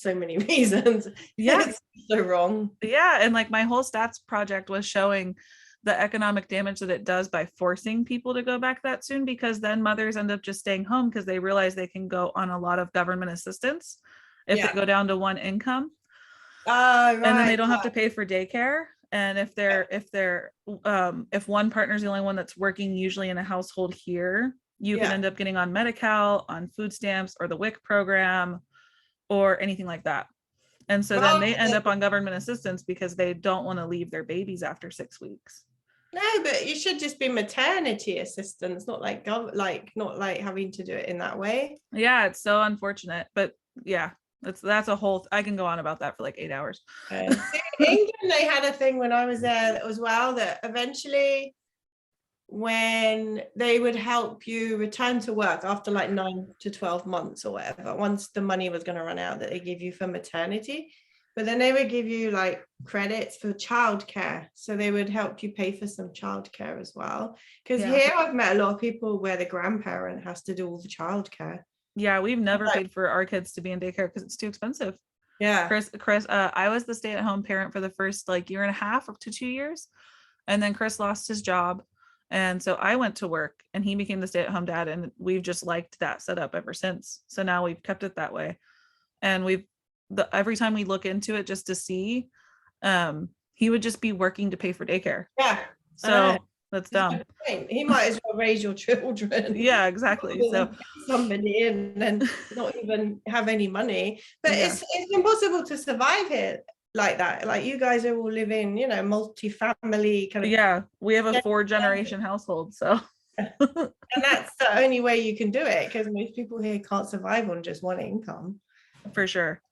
so many reasons. Yeah. It's so wrong. Yeah. And like my whole stats project was showing the economic damage that it does by forcing people to go back that soon, because then mothers end up just staying home because they realize they can go on a lot of government assistance if they go down to one income. Right, and then they don't have to pay for daycare. And if one partner is the only one that's working, usually in a household here, you can end up getting on Medi-Cal, on food stamps, or the WIC program, or anything like that. And so then they end up on government assistance because they don't want to leave their babies after 6 weeks. No, but you should just be maternity assistants, not like not like having to do it in that way. Yeah, it's so unfortunate, but yeah, that's a whole. I can go on about that for like 8 hours. In England, they had a thing when I was there as well that eventually, when they would help you return to work after like 9 to 12 months or whatever, once the money was going to run out that they give you for maternity, but then they would give you like credits for childcare, so they would help you pay for some childcare as well, because here I've met a lot of people where the grandparent has to do all the childcare. Yeah, we've never paid for our kids to be in daycare because it's too expensive. Yeah, Chris, I was the stay-at-home parent for the first like year and a half up to 2 years, and then Chris lost his job, and so I went to work and he became the stay-at-home dad, and we've just liked that setup ever since. So now we've kept it that way, and every time we look into it just to see, he would just be working to pay for daycare. Yeah, so that's dumb. He might as well raise your children. Yeah, exactly. So somebody in and not even have any money, but it's impossible to survive here like that. Like you guys are all living, you know, multi-family kind of. Yeah, we have a 4-generation household, so. And that's the only way you can do it, because most people here can't survive on just one income. For sure.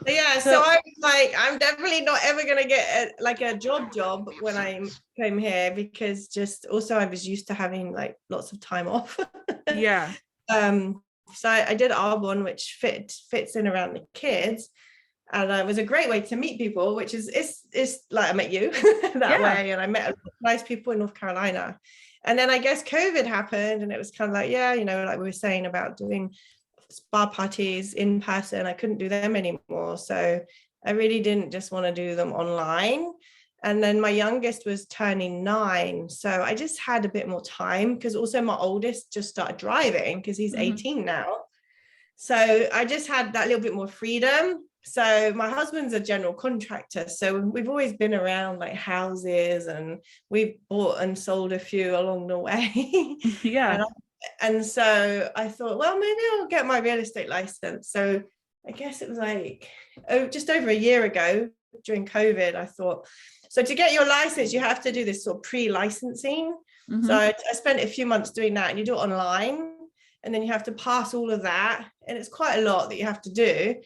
So yeah, so I was like, I'm definitely not ever gonna get a job when I came here, because just also I was used to having like lots of time off. Yeah. So I did Arbonne, which fits in around the kids, and it was a great way to meet people, which is it's like I met you that way, and I met nice people in North Carolina. And then I guess COVID happened, and it was kind of like, yeah, you know, like we were saying about doing spa parties in person, I couldn't do them anymore, so I really didn't just want to do them online. And then my youngest was turning 9, so I just had a bit more time, because also my oldest just started driving because he's 18 now, so I just had that little bit more freedom. So my husband's a general contractor, so we've always been around like houses, and we've bought and sold a few along the way. Yeah. And so I thought, well, maybe I'll get my real estate license. So I guess it was like just over a year ago during COVID, I thought, so to get your license, you have to do this sort of pre-licensing. So I spent a few months doing that, and you do it online, and then you have to pass all of that. And it's quite a lot that you have to do.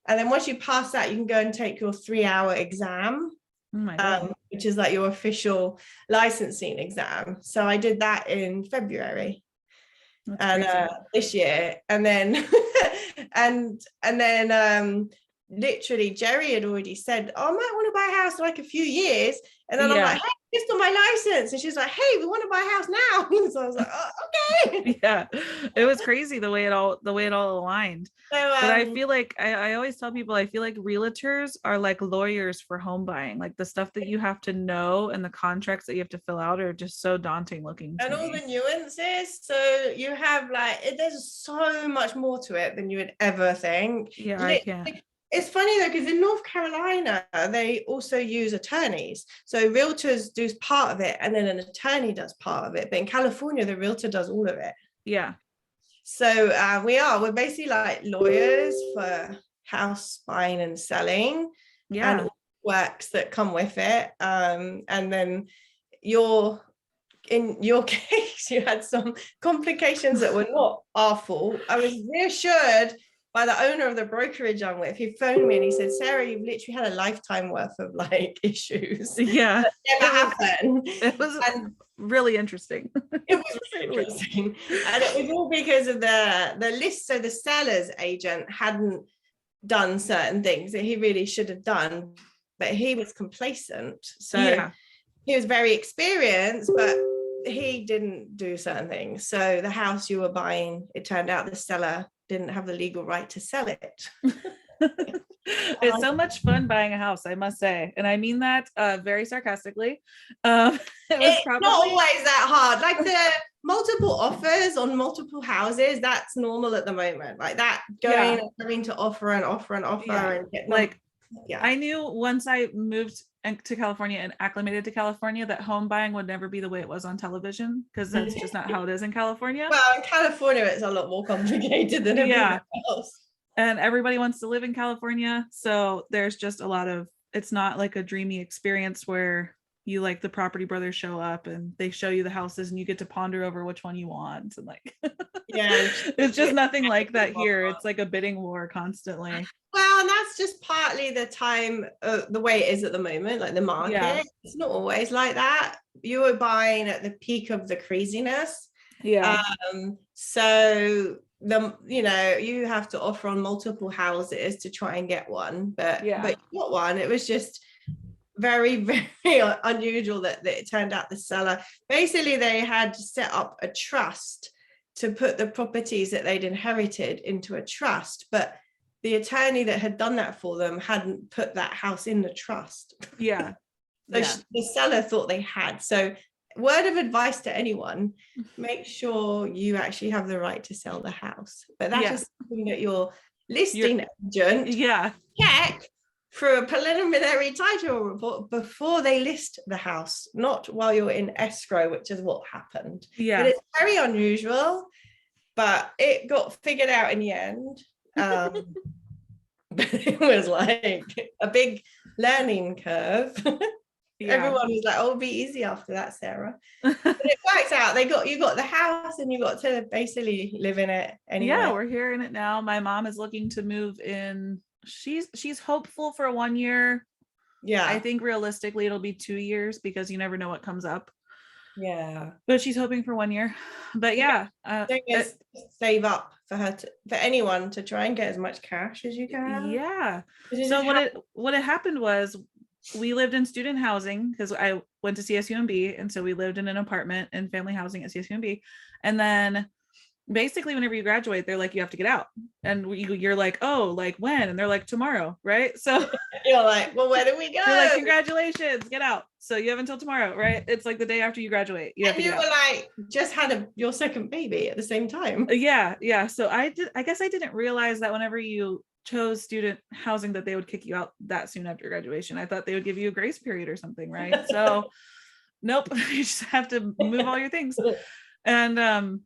And then once you pass that, you can go and take your 3-hour exam, which is like your official licensing exam. So I did that in February. This year, and then and then literally Jerri had already said, oh, I might want to buy a house in like a few years, and then I'm like, hey, just on my license, and she's like, hey, we want to buy a house now. So I was like, oh, okay. Yeah, it was crazy the way it all aligned. So, but I feel like I always tell people, I feel like realtors are like lawyers for home buying. Like the stuff that you have to know and the contracts that you have to fill out are just so daunting looking to and me. All the nuances, so you have like there's so much more to it than you would ever think. I can't. It's funny though, because in North Carolina, they also use attorneys. So realtors do part of it, and then an attorney does part of it. But in California, the realtor does all of it. Yeah. So we're basically like lawyers for house buying and selling, and all the works that come with it. And then in your case, you had some complications that were not our fault. I was reassured by the owner of the brokerage I'm with. He phoned me and he said, Sarah, you've literally had a lifetime worth of like issues. Yeah. That never happened. It was really interesting. It was really interesting. And it was all because of the list. So the seller's agent hadn't done certain things that he really should have done, but he was complacent. So he was very experienced, but he didn't do certain things. So the house you were buying, it turned out the seller didn't have the legal right to sell it. It's so much fun buying a house, I must say, and I mean that very sarcastically. It's probably not always that hard. Like the multiple offers on multiple houses, that's normal at the moment. Like that going and having to offer and get like I knew once I moved to California and acclimated to California that home buying would never be the way it was on television, because that's just not how it is in California. Well, in California, it's a lot more complicated than everywhere else. And everybody wants to live in California. So there's just a lot of, it's not like a dreamy experience where, you like the property brothers show up and they show you the houses and you get to ponder over which one you want, and like Yeah, it's just nothing like that here. It's like a bidding war constantly. well, and that's just partly the time, the way it is at the moment, like the market. Yeah. It's not always like that. You were buying at the peak of the craziness. Yeah. So you have to offer on multiple houses to try and get one, but you got one. It was just very, very unusual that it turned out the seller, basically they had set up a trust to put the properties that they'd inherited into a trust, but the attorney that had done that for them hadn't put that house in the trust. Yeah. So the seller thought they had. So word of advice to anyone, make sure you actually have the right to sell the house. But that is something that your listing agent check through a preliminary title report before they list the house, not while you're in escrow, which is what happened. But it's very unusual, but it got figured out in the end. But it was like a big learning curve. Everyone was like, oh, it'll be easy after that, Sarah. But it worked out. You got the house and you got to basically live in it anyway. Yeah, we're here in it now. My mom is looking to move in. She's hopeful for 1 year. Yeah, I think realistically it'll be 2 years because you never know what comes up. Yeah, but she's hoping for 1 year. But save up for anyone to try and get as much cash as you can. Yeah. So what had happened was we lived in student housing because I went to CSUMB, and so we lived in an apartment and family housing at CSUMB, and then basically whenever you graduate they're like, you have to get out, and you're like, oh, like when? And they're like, tomorrow, right? So you're like, well, where do we go? You're like, congratulations, get out. So you have until tomorrow, right? It's like the day after you graduate. You were like, just had your second baby at the same time. Yeah. So I guess I didn't realize that whenever you chose student housing that they would kick you out that soon after graduation. I thought they would give you a grace period or something, right? So nope, you just have to move all your things. And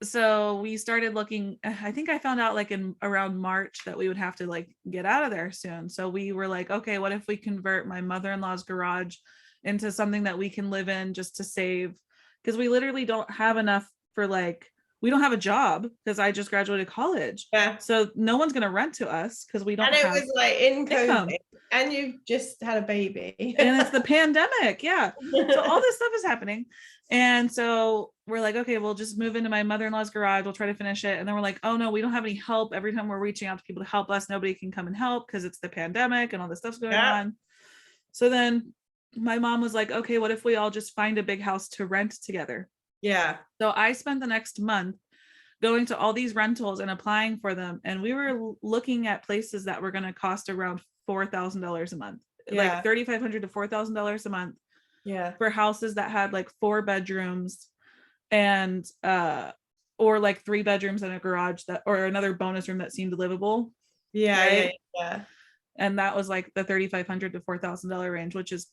so we started looking. I think I found out like in around March that we would have to like get out of there soon. So we were like, okay, what if we convert my mother-in-law's garage into something that we can live in just to save, because we literally don't have enough for we don't have a job because I just graduated college. Yeah. So no one's going to rent to us because we don't have. And it was like in COVID and you just had a baby. And it's the pandemic. Yeah. So all this stuff is happening. And so we're like, okay, we'll just move into my mother-in-law's garage. We'll try to finish it. And then we're like, oh no, we don't have any help. Every time we're reaching out to people to help us, nobody can come and help because it's the pandemic and all this stuff's going on. So then my mom was like, okay, what if we all just find a big house to rent together? Yeah. So I spent the next month going to all these rentals and applying for them. And we were looking at places that were going to cost around $4,000 a month, like $3,500 to $4,000 a month. Yeah. For houses that had like 4 bedrooms and, or like 3 bedrooms and a garage or another bonus room that seemed livable. Yeah. Right? Yeah. And that was like the $3,500 to $4,000 range, which is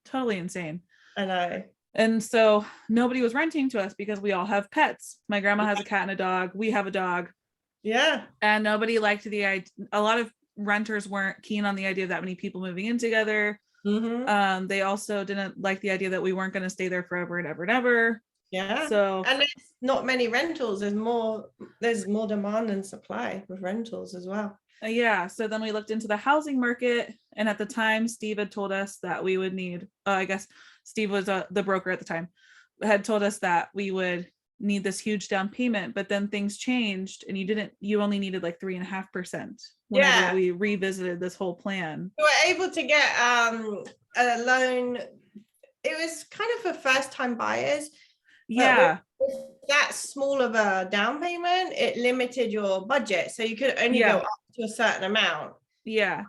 totally insane. I know. And so nobody was renting to us because we all have pets. My grandma has a cat and a dog. We have a dog. Yeah. And nobody liked the idea. A lot of renters weren't keen on the idea of that many people moving in together. Mm-hmm. They also didn't like the idea that we weren't going to stay there forever and ever and ever. Yeah. So, and there's not many rentals. There's more demand than supply with rentals as well. Yeah. So then we looked into the housing market, and at the time Steve had told us that we would need, I guess Steve was the broker at the time, had told us that we would need this huge down payment, but then things changed and you only needed like 3.5% whenever we revisited this whole plan. We were able to get a loan. It was kind of for first time buyers. Yeah. With that small of a down payment, it limited your budget. So you could only go up to a certain amount. Yeah. It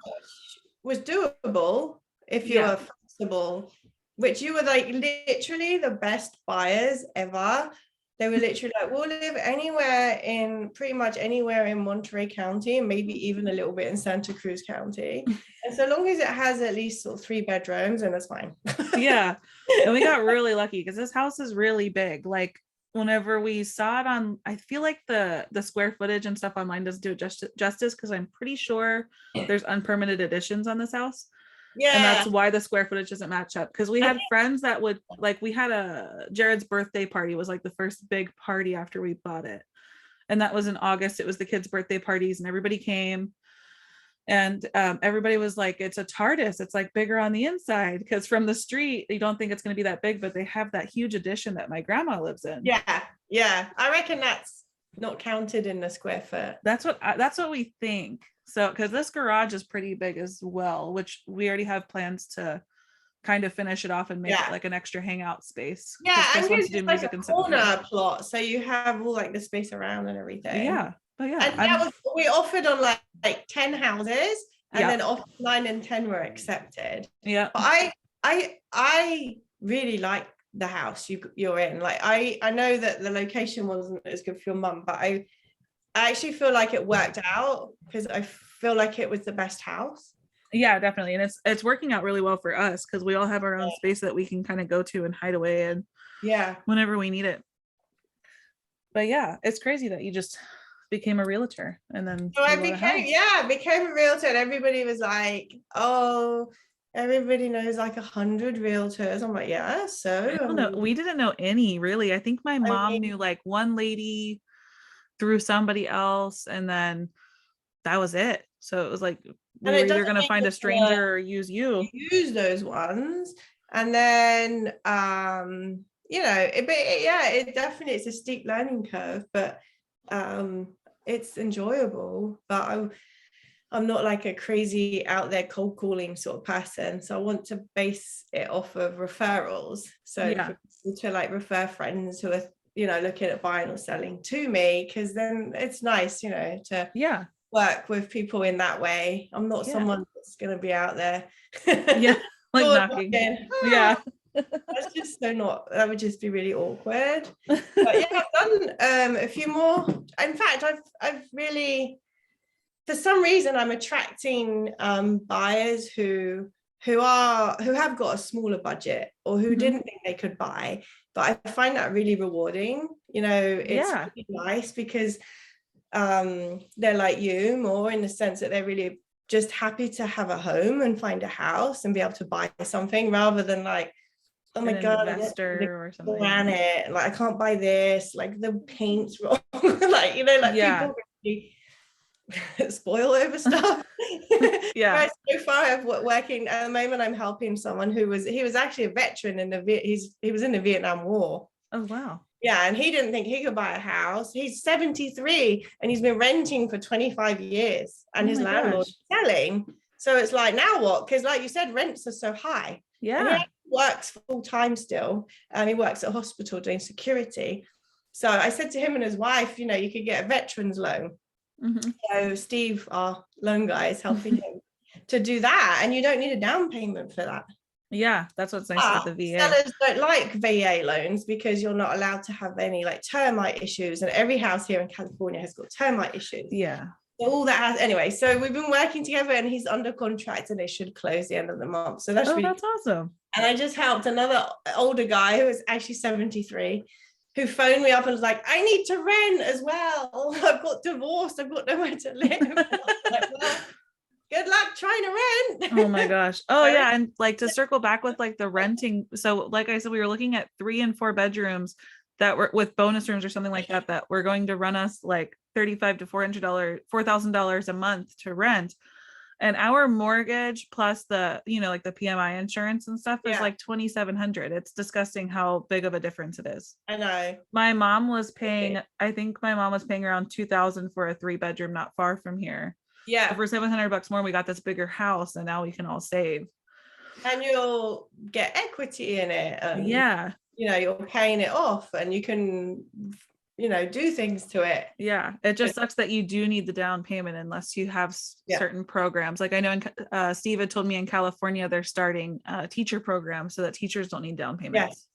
was doable if you were flexible, which you were like literally the best buyers ever. They were literally like, we'll live pretty much anywhere in Monterey County, and maybe even a little bit in Santa Cruz County. And so long as it has at least 3 bedrooms, and that's fine. Yeah. And we got really lucky because this house is really big. Like whenever we saw it on, I feel like the square footage and stuff online doesn't do it justice because I'm pretty sure there's unpermitted additions on this house. Yeah. And that's why the square footage doesn't match up. Because we had friends that would like, we had Jared's birthday party was like the first big party after we bought it. And that was in August. It was the kids' birthday parties and everybody came. And everybody was like, it's a TARDIS. It's like bigger on the inside. Because from the street, you don't think it's going to be that big, but they have that huge addition that my grandma lives in. Yeah. Yeah. I reckon that's not counted in the square foot. That's what we think. So, because this garage is pretty big as well, which we already have plans to kind of finish it off and make it like an extra hangout space. Yeah, and wants to do like music a and corner stuff. plot, so you have all like the space around and everything. Yeah, but yeah, and that was we offered on like 10 houses, and then off 9 and 10 were accepted. Yeah, but I really like the house you're in. Like I know that the location wasn't as good for your mum, but I actually feel like it worked out because I feel like it was the best house. Yeah, definitely. And it's working out really well for us because we all have our own space that we can kind of go to and hide away in whenever we need it. But yeah, it's crazy that you just became a realtor and then so I became a realtor, and everybody was like, oh, everybody knows like 100 realtors. I'm like, yeah, so I don't know. We didn't know any really. I think my mom knew like one lady through somebody else, and then that was it. So it was like we were either going to find a stranger or use those ones. And then it definitely, it's a steep learning curve, but it's enjoyable. But I'm not like a crazy out there cold calling sort of person, so I want to base it off of referrals, so to like refer friends who are looking at buying or selling to me, because then it's nice to work with people in that way. I'm not someone that's going to be out there like knocking. That's just that would just be really awkward. But yeah, I've done a few more. In fact, I've really, for some reason, I'm attracting buyers who have got a smaller budget or who didn't think they could buy. But I find that really rewarding. It's really nice because they're like you, more in the sense that they're really just happy to have a home and find a house and be able to buy something, rather than like, oh my god, investor or something. Granite, like I can't buy this, like the paint's wrong. Like people really spoil over stuff. So far I've working at the moment, I'm helping someone he was actually a veteran in he was in the Vietnam War. Oh wow. Yeah, and he didn't think he could buy a house. He's 73 and he's been renting for 25 years, and his landlord is selling. So it's like, now what? Because like you said, rents are so high. And he works full time still, and he works at a hospital doing security. So I said to him and his wife, you could get a veterans loan. So Steve, our loan guy, is helping him to do that, and you don't need a down payment for that. Yeah, that's what's nice about the VA. Sellers don't like VA loans because you're not allowed to have any like termite issues, and every house here in California has got termite issues. Yeah. So all that has, anyway, so we've been working together, and he's under contract and it should close the end of the month. So that's that's awesome. And I just helped another older guy who is actually 73, who phoned me up and was like, I need to rent as well. I've got divorced. I've got nowhere to live. Like, well, good luck trying to rent. Oh my gosh. Oh yeah. And like to circle back with like the renting. So like I said, we were looking at 3 and 4 bedrooms that were with bonus rooms or something like that were going to run us like $3,500 to $4,000 a month to rent. And our mortgage plus the, like the PMI insurance and stuff is like $2,700. It's disgusting how big of a difference it is. I know. My mom was paying, I think my mom was paying around $2,000 for a 3-bedroom not far from here. Yeah. So for $700 more, we got this bigger house, and now we can all save. And you'll get equity in it. And, you're paying it off, and you can, do things to it. Yeah. It just sucks that you do need the down payment unless you have certain programs. Like I know Steve had told me in California, they're starting a teacher program so that teachers don't need down payments.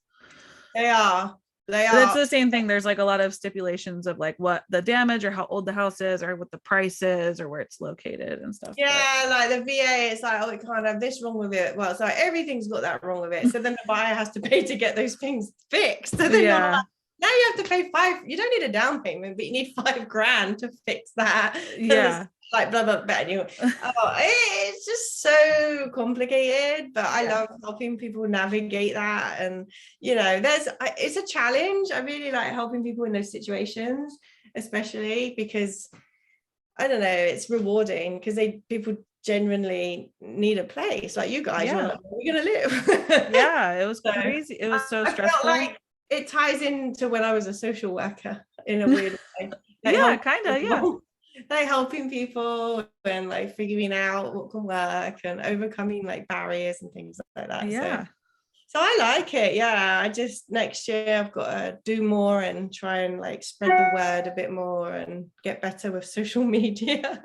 Yes, they are. It's the same thing. There's like a lot of stipulations of like what the damage or how old the house is or what the price is or where it's located and stuff. Yeah, like the VA, it's like, oh, it can't have this wrong with it. Well, it's like everything's got that wrong with it. So then the buyer has to pay to get those things fixed. So then you're like, now you have to pay you don't need a down payment, but you need $5,000 to fix that. Yeah. like blah blah blah. It's just so complicated, but I love helping people navigate that. And it's a challenge. I really like helping people in those situations, especially because I don't know, it's rewarding because people genuinely need a place. Like you guys, you're like, where are we gonna live? Yeah, it was crazy. It was so stressful. I felt like it ties into when I was a social worker in a weird way. Yeah, kind of. Yeah, like helping people and like figuring out what can work and overcoming like barriers and things like that. Yeah. So I like it. Yeah, I just next year I've got to do more and try and like spread the word a bit more and get better with social media.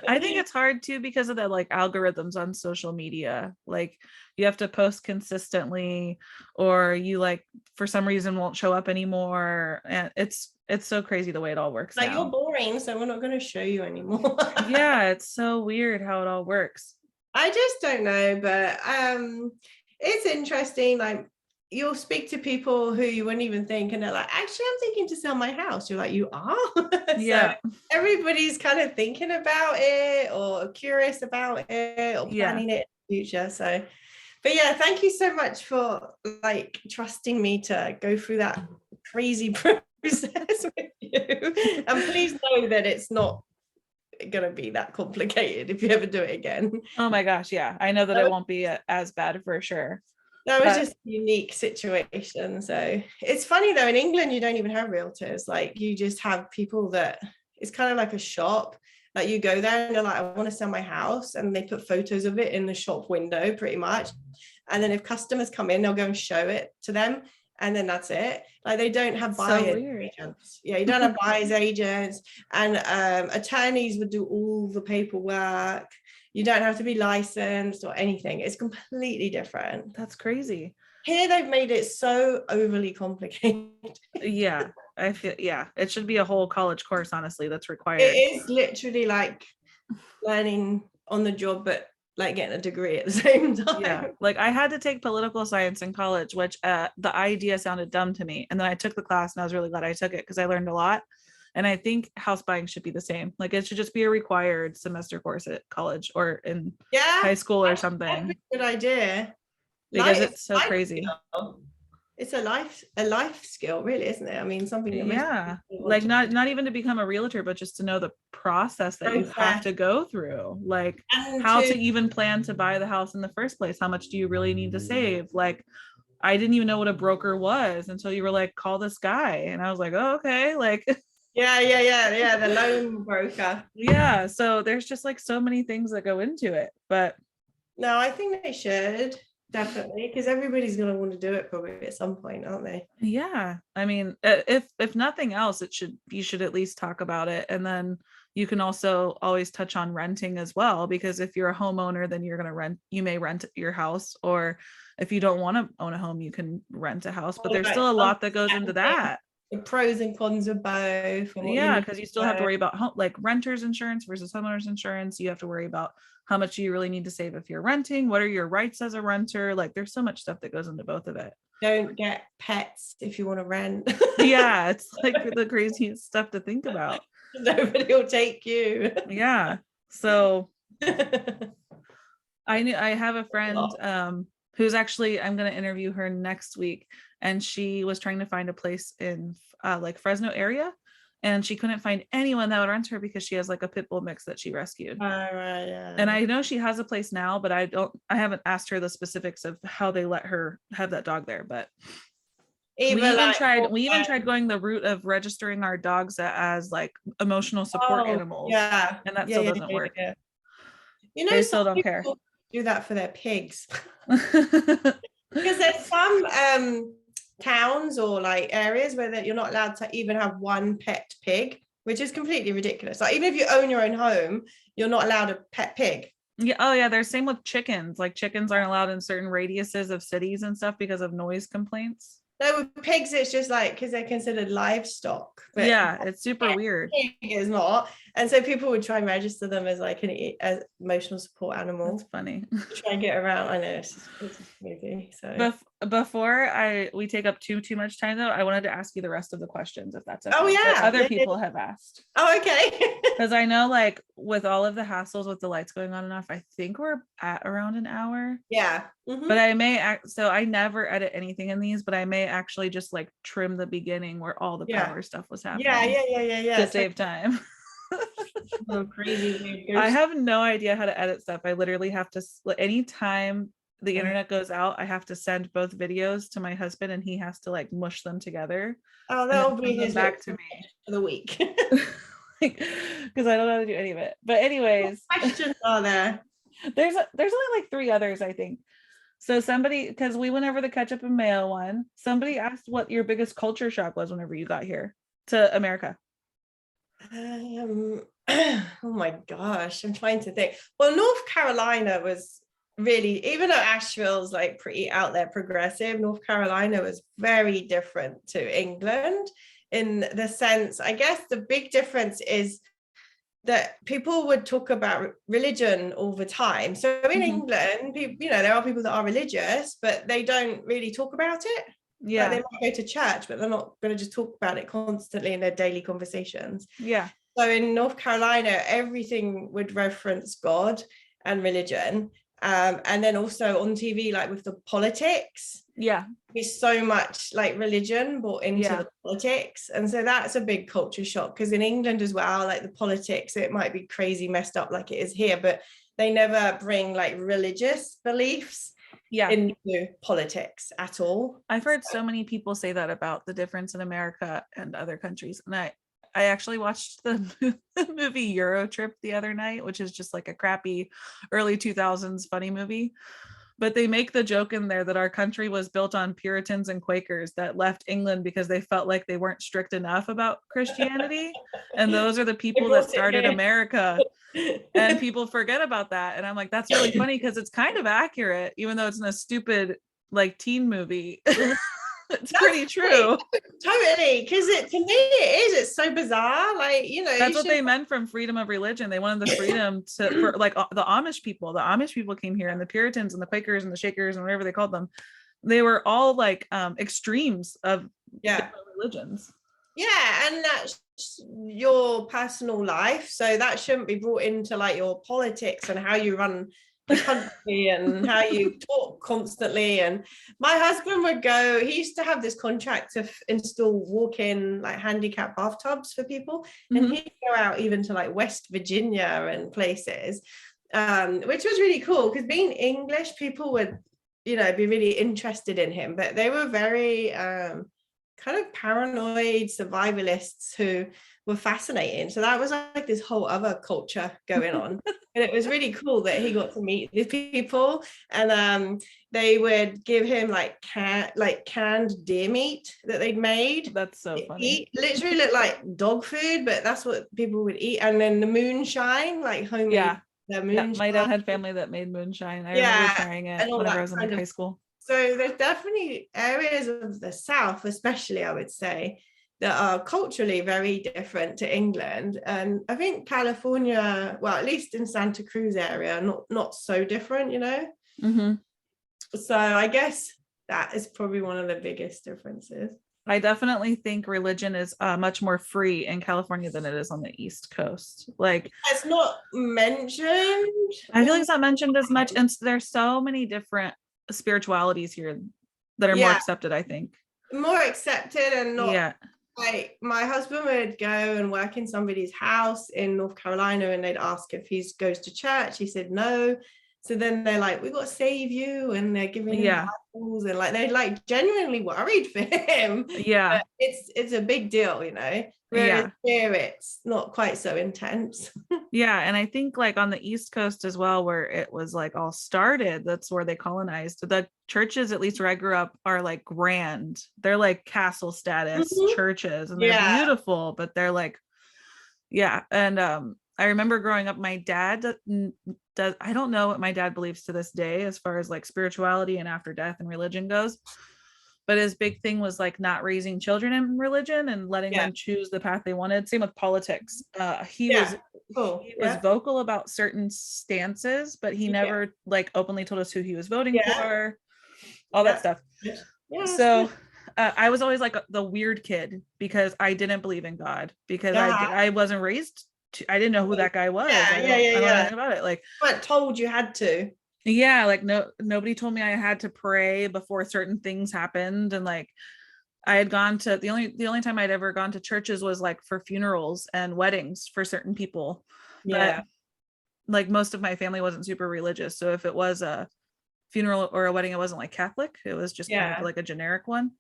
I think it's hard too because of the like algorithms on social media. Like you have to post consistently, or you like for some reason won't show up anymore, and it's so crazy the way it all works. Like now. You're boring, so we're not going to show you anymore. Yeah, it's so weird how it all works. I just don't know, but it's interesting. Like you'll speak to people who you wouldn't even think, and they're like, actually, I'm thinking to sell my house. You're like, you are? Yeah. So everybody's kind of thinking about it or curious about it or planning it in the future. So, but yeah, thank you so much for like trusting me to go through that crazy process with you. And please know that it's not gonna be that complicated if you ever do it again. Oh my gosh, yeah, I know that it won't be as bad for sure. That was just a unique situation. So it's funny though, in England you don't even have realtors. Like you just have people that it's kind of like a shop. Like you go there and they're like, I want to sell my house, and they put photos of it in the shop window pretty much, and then if customers come in they'll go and show it to them, and then that's it. Like they don't have buyers agents. Yeah, you don't have buyers agents, and attorneys would do all the paperwork. You don't have to be licensed or anything. It's completely different. That's crazy. Here they've made it so overly complicated. Yeah, I feel it should be a whole college course, honestly, that's required. It is literally like learning on the job, but like getting a degree at the same time. Yeah, like I had to take political science in college, which the idea sounded dumb to me, and then I took the class and I was really glad I took it because I learned a lot. And I think house buying should be the same. Like it should just be a required semester course at college or in high school or something. That's a good idea. Because it's so crazy. It's a life skill, really, isn't it? I mean, something that like not even to become a realtor, but just to know the process that you have to go through, like how to even plan to buy the house in the first place. How much do you really need to save? Like I didn't even know what a broker was until you were like, call this guy, and I was like, oh, okay, like yeah, the loan broker. Yeah, so there's just like so many things that go into it. But no, I think they should. Definitely, because everybody's going to want to do it probably at some point, aren't they? Yeah, I mean, if nothing else, you should at least talk about it. And then you can also always touch on renting as well, because if you're a homeowner, then you may rent your house, or if you don't want to own a home, you can rent a house. But there's still a lot that goes into that. The pros and cons of both. Yeah, because you still have to worry about like renter's insurance versus homeowner's insurance. You have to worry about how much you really need to save if you're renting. What are your rights as a renter? Like there's so much stuff that goes into both of it. Don't get pets if you want to rent. Yeah, it's like the craziest stuff to think about. Nobody will take you. Yeah. So I have a friend who's actually, I'm going to interview her next week, and she was trying to find a place in like Fresno area, and she couldn't find anyone that would rent her because she has like a pit bull mix that she rescued. Right, yeah. And I know she has a place now, but I haven't asked her the specifics of how they let her have that dog there. But we even tried going the route of registering our dogs as like emotional support animals. Yeah. And that still doesn't work. Yeah. You know, they still don't care. Do that for their pigs. Because there's some towns or like areas where you're not allowed to even have one pet pig, which is completely ridiculous. Like even if you own your own home, you're not allowed a pet pig. Yeah. Oh yeah. There's same with chickens. Like chickens aren't allowed in certain radiuses of cities and stuff because of noise complaints. No, with pigs, it's just like because they're considered livestock. But yeah, it's super weird. Pig is not, and so people would try and register them as like an emotional support animal. That's funny. Try and get around. I know it's a movie. So before we take up too much time though, I wanted to ask you the rest of the questions, if that's okay. Oh yeah. That other people have asked. Oh, okay. Because I know, like, with all of the hassles with the lights going on and off, I think we're at around an hour. Yeah. But I may so I never edit anything in these, but I may actually just like trim the beginning where all the power stuff was happening. Yeah. To save time. Oh, crazy. I have no idea how to edit stuff. I literally have to, anytime the internet goes out, I have to send both videos to my husband and he has to like mush them together. Oh, that'll be his back to me for the week. Because I don't know how to do any of it. But anyways, what questions are there? There's only like 3 others, I think. So somebody, because we went over the ketchup and mayo one, somebody asked what your biggest culture shock was whenever you got here to America. Oh my gosh, I'm trying to think. Well, North Carolina was really, even though Asheville's like pretty out there progressive, North Carolina was very different to England in the sense, I guess the big difference is that people would talk about religion all the time. So in England, people, you know, there are people that are religious, but they don't really talk about it. Yeah. Like, they might go to church, but they're not going to just talk about it constantly in their daily conversations. Yeah. So in North Carolina, everything would reference God and religion. And then also on TV, like with the politics, there's so much like religion brought into the politics. And so that's a big culture shock, because in England as well, like the politics, it might be crazy messed up like it is here, but they never bring like religious beliefs into politics at all. I've heard so many people say that about the difference in America and other countries. And I actually watched the movie Euro Trip the other night, which is just like a crappy early 2000s funny movie. But they make the joke in there that our country was built on Puritans and Quakers that left England because they felt like they weren't strict enough about Christianity. And those are the people that started America. And people forget about that. And I'm like, that's really funny because it's kind of accurate, even though it's in a stupid like teen movie. It's pretty true. Totally, because to me it's so bizarre. Like, you know, that's what they meant from freedom of religion. They wanted the freedom for like the Amish people. The Amish people came here, and the Puritans and the Quakers and the Shakers and whatever they called them. They were all like extremes of different religions. Yeah, and that's your personal life, so that shouldn't be brought into like your politics and how you run the country and how you talk constantly. And my husband would go, he used to have this contract to install walk-in like handicap bathtubs for people, and he'd go out even to like West Virginia and places, which was really cool, because being English, people would, you know, be really interested in him, but they were very kind of paranoid survivalists who were fascinating. So that was like this whole other culture going on. And it was really cool that he got to meet these people, and they would give him like canned deer meat that they'd made. That's so funny. Literally looked like dog food, but that's what people would eat. And then the moonshine, like homemade. My dad had family that made moonshine. I remember trying it whenever I was in like high school. So there's definitely areas of the South, especially, I would say, that are culturally very different to England. And I think California, well, at least in Santa Cruz area, not so different, you know? So I guess that is probably one of the biggest differences. I definitely think religion is much more free in California than it is on the East Coast. Like, it's not mentioned. I feel like it's not mentioned as much. And there's so many different spiritualities here that are more accepted, I think. More accepted and not like, my husband would go and work in somebody's house in North Carolina, and they'd ask if he goes to church. He said no. So then they're like, we got to save you, and they're giving him Bibles, and like they're like genuinely worried for him. But it's a big deal, you know. Whereas here it's not quite so intense. And I think like on the East Coast as well, where it was like all started, that's where they colonized. The churches, at least where I grew up, are like grand. They're like castle status churches, and they're beautiful, but they're like, and I remember growing up, my dad does, I don't know what my dad believes to this day as far as like spirituality and after death and religion goes, but his big thing was like not raising children in religion and letting them choose the path they wanted. Same with politics. He was vocal about certain stances, but he never like openly told us who he was voting for. all that stuff. Yeah, So I was always like the weird kid because I didn't believe in God, because I wasn't raised to, I didn't know who that guy was. I don't know anything about it. Like, I wasn't told you had to. Yeah, like nobody told me I had to pray before certain things happened. And like I had gone to the only time I'd ever gone to churches was like for funerals and weddings for certain people. Yeah. But like most of my family wasn't super religious. So if it was a funeral or a wedding, it wasn't like Catholic. It was just kind of like a generic one.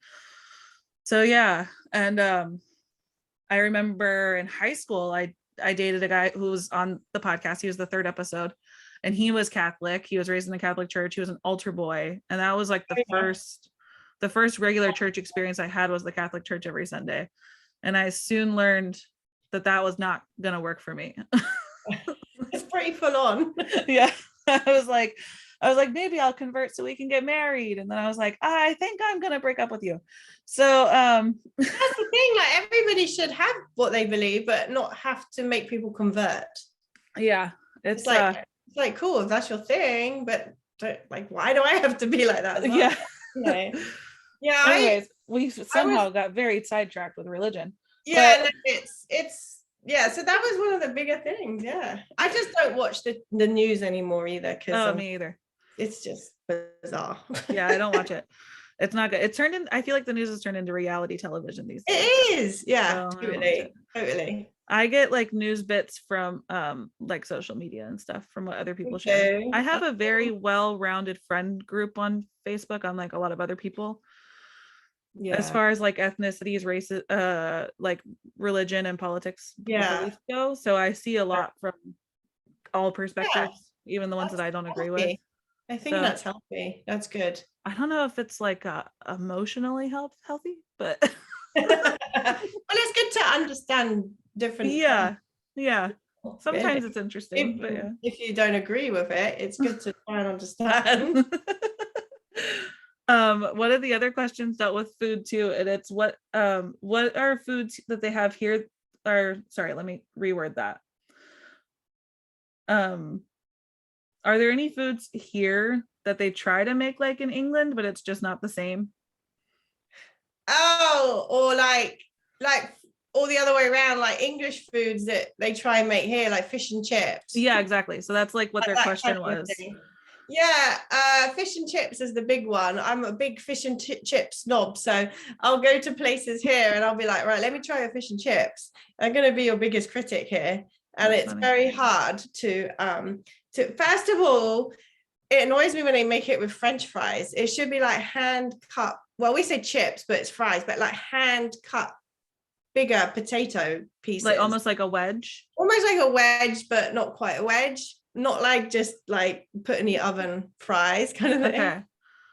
So yeah. And I remember in high school, I dated a guy who was on the podcast. He was the third episode, and he was Catholic. He was raised in the Catholic church. He was an altar boy. And that was like the first regular church experience I had was the Catholic church every Sunday. And I soon learned that was not going to work for me. It's pretty full on. Yeah. I was like, maybe I'll convert so we can get married. And then I was like, I think I'm going to break up with you. So that's the thing, like everybody should have what they believe, but not have to make people convert. Yeah. It's like cool if that's your thing, but like, why do I have to be like that as well? Yeah. No. Yeah. Anyways, we somehow got very sidetracked with religion. Yeah, but it's yeah, so that was one of the bigger things. Yeah, I just don't watch the news anymore either, because me either. It's just bizarre. Yeah, I don't watch it. It's not good. It's turned in, I feel like the news has turned into reality television these days. It is, yeah, So totally. I get like news bits from like social media and stuff from what other people share. I have a very well-rounded friend group on Facebook, unlike a lot of other people. Yeah. As far as like ethnicities, races, like religion and politics go. So I see a lot from all perspectives, even the ones that I don't agree with. I think that's healthy. That's good. I don't know if it's like emotionally healthy, but well, it's good to understand different. Yeah. Sometimes it's interesting, but if you don't agree with it, it's good to try and understand. One of the other questions dealt with food too, and it's what are foods that they have here, or sorry, let me reword that. Are there any foods here that they try to make like in England, but it's just not the same? Oh, or like all the other way around, like English foods that they try and make here, like fish and chips. Yeah, exactly. So that's like what their question was. Yeah, fish and chips is the big one. I'm a big fish and chip snob, so I'll go to places here and I'll be like, right, let me try your fish and chips. I'm going to be your biggest critic here, and it's very hard to first of all, it annoys me when they make it with French fries. It should be like hand cut. Well, we say chips, but it's fries, but like hand cut bigger potato pieces, like almost like a wedge, but not quite a wedge. Not like just like put in the oven fries kind of thing. Okay.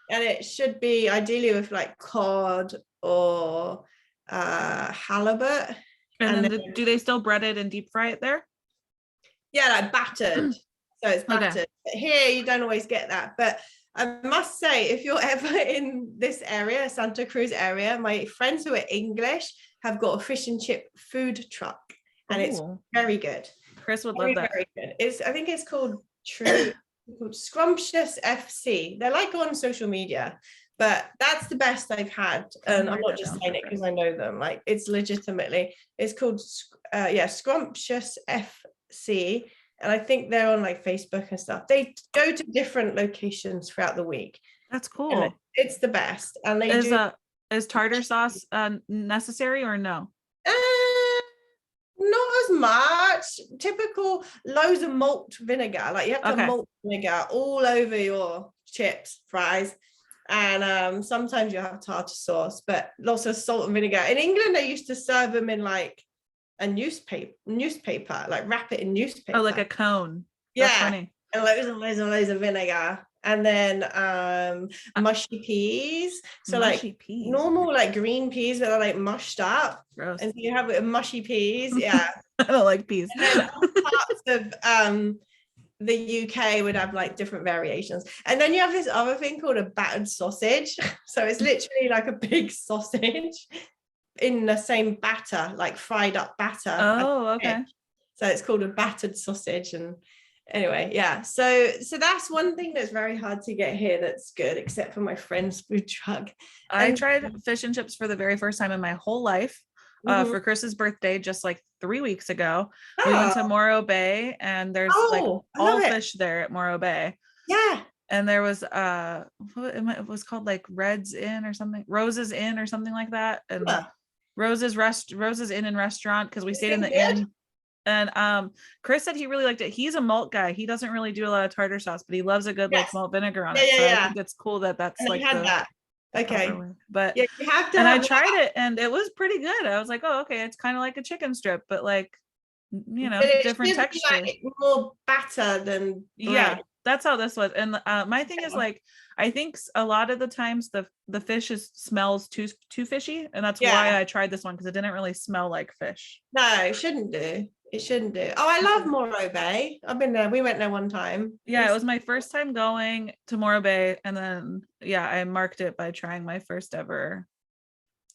And it should be ideally with like cod or halibut. And then do they still bread it and deep fry it there? Yeah, like battered. So it's battered. Okay. But here you don't always get that. But I must say, if you're ever in this area, Santa Cruz area, my friends who are English have got a fish and chip food truck, and it's very good. Chris would love that. Very good. I think it's called Scrumptious FC. They're like on social media, but that's the best I've had. And I'm not just saying it because I know them. Like it's legitimately, it's called Scrumptious FC. And I think they're on like Facebook and stuff. They go to different locations throughout the week. That's cool. It's the best. And they is tartar sauce necessary or no? Not as much. Typical loads of malt vinegar. Like you have to malt vinegar all over your chips, fries, and sometimes you have tartar sauce, but lots of salt and vinegar. In England, they used to serve them in like a newspaper, like wrap it in newspaper. Oh, like a cone. That's funny. And loads of vinegar. And then mushy peas. So mushy peas. Normal like green peas that are like mushed up. Gross. And you have it with mushy peas. Yeah. I don't like peas. And then parts of the UK would have like different variations. And then you have this other thing called a battered sausage. So it's literally like a big sausage in the same batter, like fried up batter. Oh, okay. So it's called a battered sausage, and Anyway, yeah. So that's one thing that's very hard to get here that's good, except for my friend's food truck. I tried fish and chips for the very first time in my whole life. For Chris's birthday just like 3 weeks ago. We went to Morro Bay, and there's like all fish there at Morro Bay. Yeah. And there was it was called like Roses Inn or something like that. And Roses Inn and Restaurant, because we stayed in the inn. And Chris said he really liked it. He's a malt guy. He doesn't really do a lot of tartar sauce, but he loves a good like malt vinegar on it. So I think it's cool that that's like that. Okay, but you have to. And I tried it, and it was pretty good. I was like, oh, okay, it's kind of like a chicken strip, but like, you know, different texture. Like more batter than bread. Yeah, that's how this was. And my thing is like, I think a lot of the times the fish smells too fishy, and that's why I tried this one, because it didn't really smell like fish. No, it shouldn't do. It shouldn't do. Oh, I love Morro Bay. I've been there. We went there one time. Yeah, it was my first time going to Morro Bay, and then I marked it by trying my first ever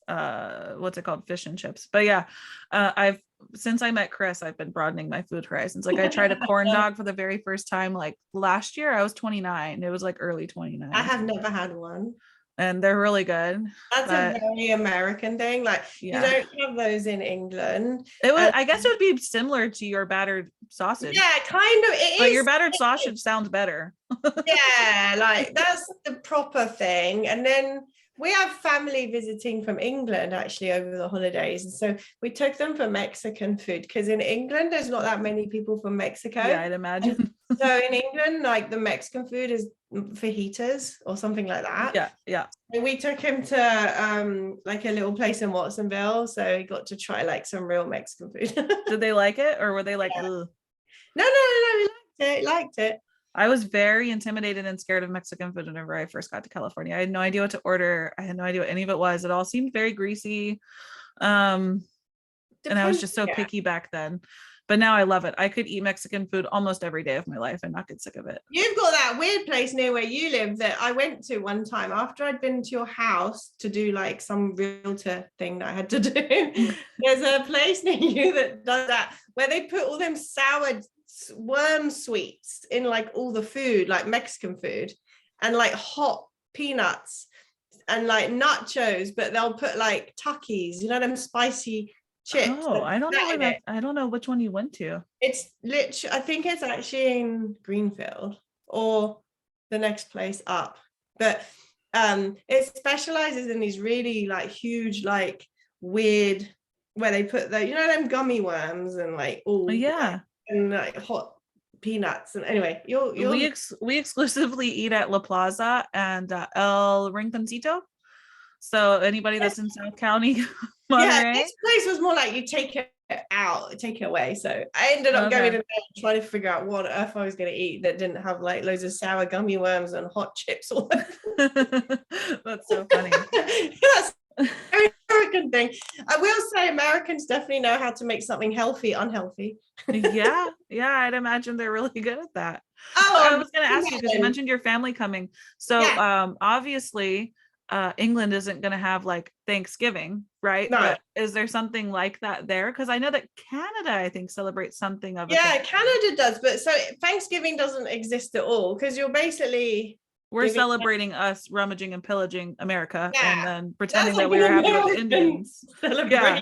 what's it called, fish and chips. But yeah, I've since I met Chris, I've been broadening my food horizons. Like I tried a corn dog for the very first time like last year. I was 29. It was like early 29. I have never had one. And they're really good. That's a very American thing. Like you don't have those in England. It would, I guess it would be similar to your battered sausage. Yeah, kind of. It but is. Your battered sausage sounds better. Yeah, like that's the proper thing. And then we have family visiting from England actually over the holidays. And so we took them for Mexican food, because in England, there's not that many people from Mexico. Yeah, I'd imagine. So in England, like the Mexican food is fajitas or something like that. Yeah, yeah. And we took him to like a little place in Watsonville. So he got to try like some real Mexican food. Did they like it, or were they like, ugh? No, he liked it. I was very intimidated and scared of Mexican food whenever I first got to California. I had no idea what to order. I had no idea what any of it was. It all seemed very greasy. And I was just so picky back then. But now I love it. I could eat Mexican food almost every day of my life and not get sick of it. You've got that weird place near where you live that I went to one time after I'd been to your house to do like some realtor thing that I had to do. There's a place near you that does that, where they put all them sour worm sweets in like all the food, like Mexican food, and like hot peanuts and like nachos, but they'll put like Takis, you know, them spicy chips. Oh, I don't know that. I don't know which one you went to. It's literally, I think it's actually in Greenfield or the next place up, but it specializes in these really like huge, like weird, where they put the, you know, them gummy worms and like all and like hot peanuts. And anyway, we exclusively eat at La Plaza and El Rinconcito. So anybody that's in South County, Monterey. This place was more like you take it out, take it away. So I ended up going in there trying to figure out what on earth I was going to eat that didn't have like loads of sour gummy worms and hot chips. That's so funny. That's a very American thing. I will say Americans definitely know how to make something healthy unhealthy. yeah, I'd imagine they're really good at that. I was going to ask you, because you mentioned your family coming. So obviously England isn't going to have like Thanksgiving, right? No. But is there something like that there? Because I know that Canada, I think, celebrates something of Canada does, but so Thanksgiving doesn't exist at all, because you're basically celebrating us rummaging and pillaging America and then pretending that we were happy with Indians. Yeah.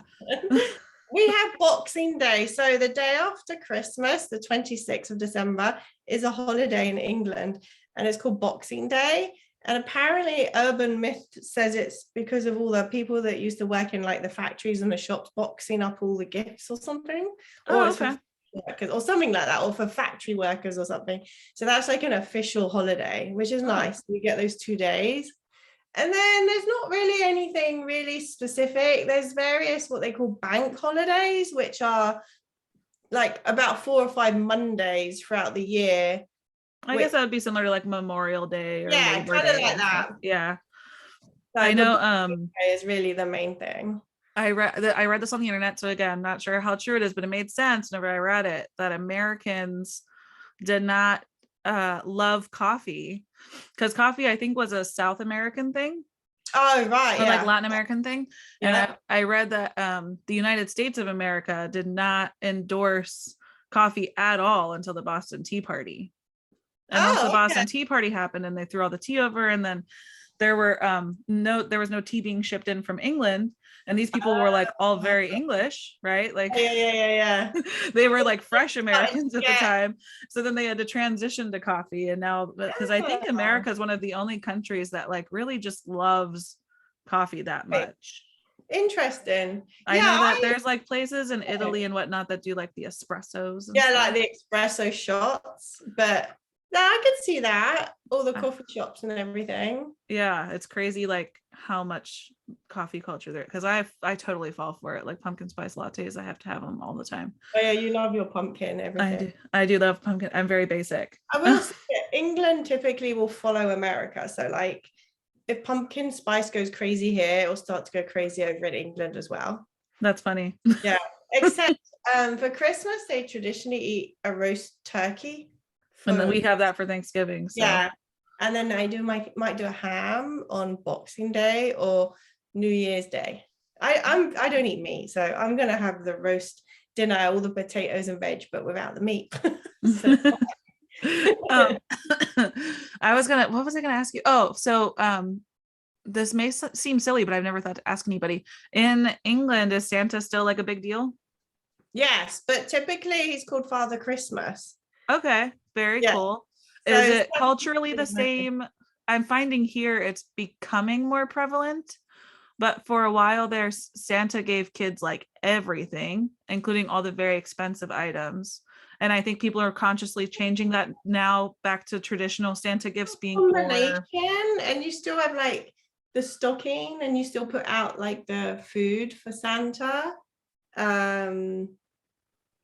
We have Boxing Day. So the day after Christmas, the 26th of December, is a holiday in England, and it's called Boxing Day. And apparently urban myth says it's because of all the people that used to work in like the factories and the shops boxing up all the gifts or something. Or something like that, or for factory workers or something. So that's like an official holiday, which is nice. We get those 2 days. And then there's not really anything really specific. There's various what they call bank holidays, which are like about 4 or 5 Mondays throughout the year. I guess that would be similar to like Memorial Day or Labor kind of Day like that. Yeah. So I know is really the main thing. I read this on the internet, so again, I'm not sure how true it is, but it made sense whenever I read it, that Americans did not love coffee, because coffee, I think, was a South American thing. Oh, right. Or like Latin American thing. And I read that the United States of America did not endorse coffee at all until the Boston Tea Party. And once the Boston Tea Party happened and they threw all the tea over, and then there was no tea being shipped in from England, and these people were like all very English, right? Like yeah. They were like fresh Americans at the time. So then they had to transition to coffee. And now, because I think America is one of the only countries that like really just loves coffee that much. Interesting. I know that there's like places in Italy and whatnot that do like the espressos. And stuff. Like the espresso shots, but yeah, I could see that. All the coffee shops and everything. Yeah, it's crazy like how much coffee culture there, because I totally fall for it. Like pumpkin spice lattes, I have to have them all the time. Oh yeah, you love your pumpkin, everything. I do love pumpkin. I'm very basic. I will say England typically will follow America. So like if pumpkin spice goes crazy here, it will start to go crazy over in England as well. That's funny. Yeah. Except for Christmas, they traditionally eat a roast turkey. And then we have that for Thanksgiving. So. Yeah. And then I might do a ham on Boxing Day or New Year's Day. I don't eat meat, so I'm gonna have the roast dinner, all the potatoes and veg, but without the meat. What was I gonna ask you? Oh, so this may seem silly, but I've never thought to ask anybody. In England, is Santa still like a big deal? Yes, but typically he's called Father Christmas. Okay, very cool. So is it culturally the same? I'm finding here it's becoming more prevalent, but for a while there, Santa gave kids like everything, including all the very expensive items. And I think people are consciously changing that now back to traditional Santa gifts being more. And you still have like the stocking, and you still put out like the food for Santa.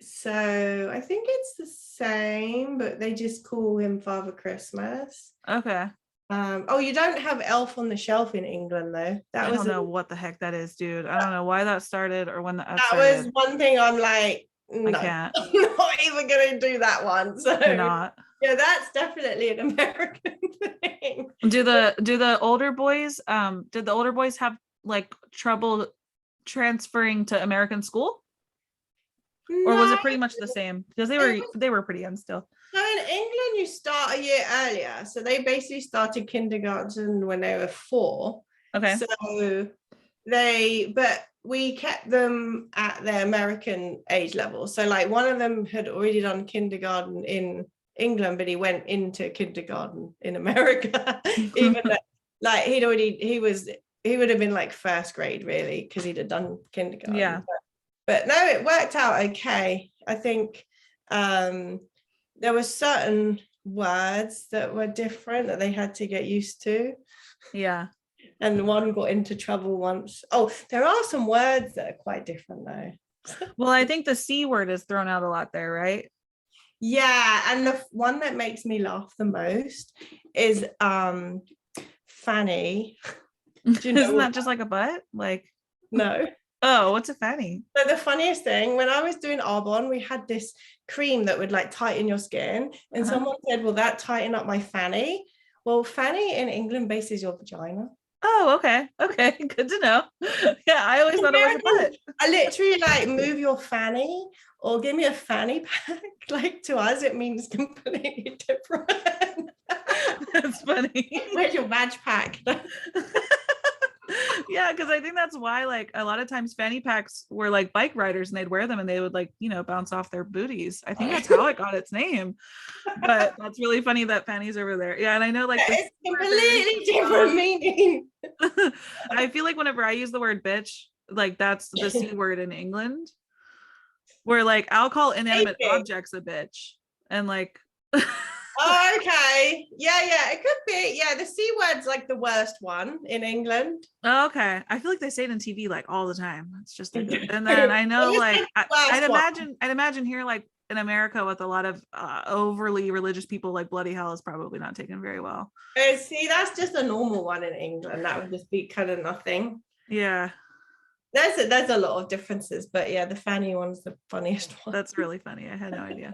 So I think it's the same, but they just call him Father Christmas. Okay. You don't have Elf on the Shelf in England though. I don't know what the heck that is, dude. I don't know why that started or when that was one thing I'm like, no, I can't. I'm not even gonna do that one. So you're not. Yeah, that's definitely an American thing. Do the older boys did the older boys have like trouble transferring to American school? Or was it pretty much the same? Because they were pretty young still. So in England, you start a year earlier. So they basically started kindergarten when they were 4. Okay. So but we kept them at their American age level. So like one of them had already done kindergarten in England, but he went into kindergarten in America. Even though, like he would have been like first grade really, because he'd have done kindergarten. Yeah. But no, it worked out okay. I think there were certain words that were different that they had to get used to. Yeah. And one got into trouble once. Oh, there are some words that are quite different though. Well, I think the C word is thrown out a lot there, right? Yeah, and the one that makes me laugh the most is fanny. Isn't that just like a butt? Like no. Oh, what's a fanny? So the funniest thing, when I was doing Arbonne, we had this cream that would like tighten your skin, and someone said, "Will that tighten up my fanny?" Well, fanny in England bases your vagina. Oh, okay, good to know. Yeah, I always thought it was a butt. I literally like move your fanny or give me a fanny pack. Like to us, it means completely different. That's funny. Where's your vag pack? Yeah, because I think that's why like a lot of times fanny packs were like bike riders and they'd wear them and they would like, bounce off their booties. I think that's how it got its name. But that's really funny that fanny's over there. Yeah, and I know like it's completely different meaning. I feel like whenever I use the word bitch, like that's the C word in England, where like I'll call inanimate objects a bitch, and like Oh, okay. Yeah, it could be. Yeah, the C word's like the worst one in England. Okay. I feel like they say it on TV like all the time. It's just like, and then I know like I'd imagine here like in America with a lot of overly religious people, like bloody hell is probably not taken very well. See, that's just a normal one in England. That would just be kind of nothing. Yeah. There's a lot of differences, but yeah, the fanny one's the funniest one. That's really funny. I had no idea.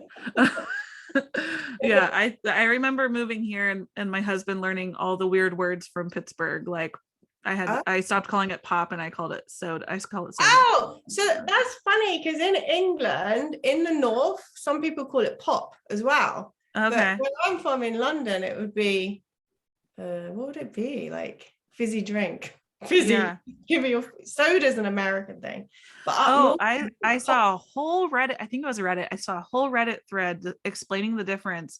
Yeah, I remember moving here and my husband learning all the weird words from Pittsburgh, like I stopped calling it pop and I called it soda. I just call it soda. Oh, so that's funny because in England, in the north, some people call it pop as well. Okay. But where I'm from in London, it would be, what would it be? Like fizzy drink. Fizzy. Yeah. Give me your soda's an American thing. But I saw a whole Reddit, I think it was a Reddit. I saw a whole Reddit thread explaining the difference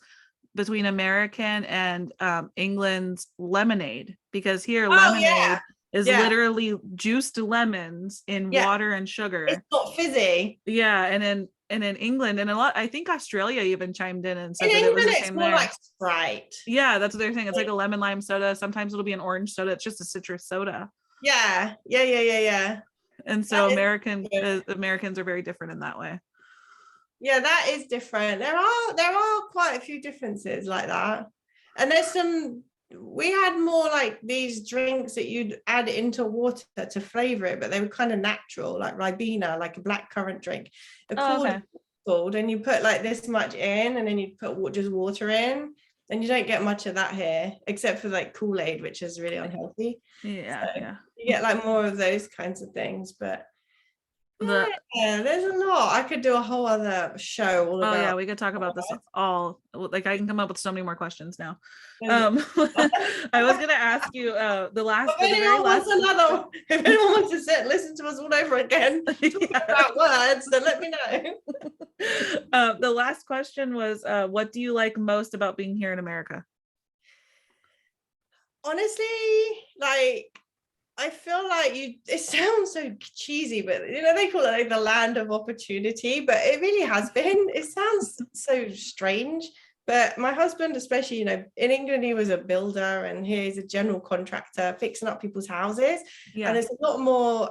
between American and England's lemonade, because here lemonade is literally juiced lemons in water and sugar. It's not fizzy. Yeah, and in England and a lot, I think Australia even chimed in and said in that England, it was the it's same more there. like Sprite. Yeah, that's what they're saying. It's like a lemon lime soda. Sometimes it'll be an orange soda. It's just a citrus soda. Yeah. And so Americans are very different in that way. Yeah, that is different. There are quite a few differences like that. And we had more like these drinks that you'd add into water to flavor it, but they were kind of natural, like Ribena, like a blackcurrant drink. Called, and you put like this much in, and then you put just water in, and you don't get much of that here, except for like Kool-Aid, which is really unhealthy. Yeah. You get like more of those kinds of things, but there's a lot. I could do a whole other show all about. Oh yeah, we could talk about this all. Like I can come up with so many more questions now. I was gonna ask you if anyone wants to sit listen to us all over again about words, then let me know. The last question was, what do you like most about being here in America? Honestly, like, I feel like it sounds so cheesy, but they call it like the land of opportunity, but it really has been. It sounds so strange, but my husband, especially, in England, he was a builder, and he's a general contractor fixing up people's houses. And it's a lot more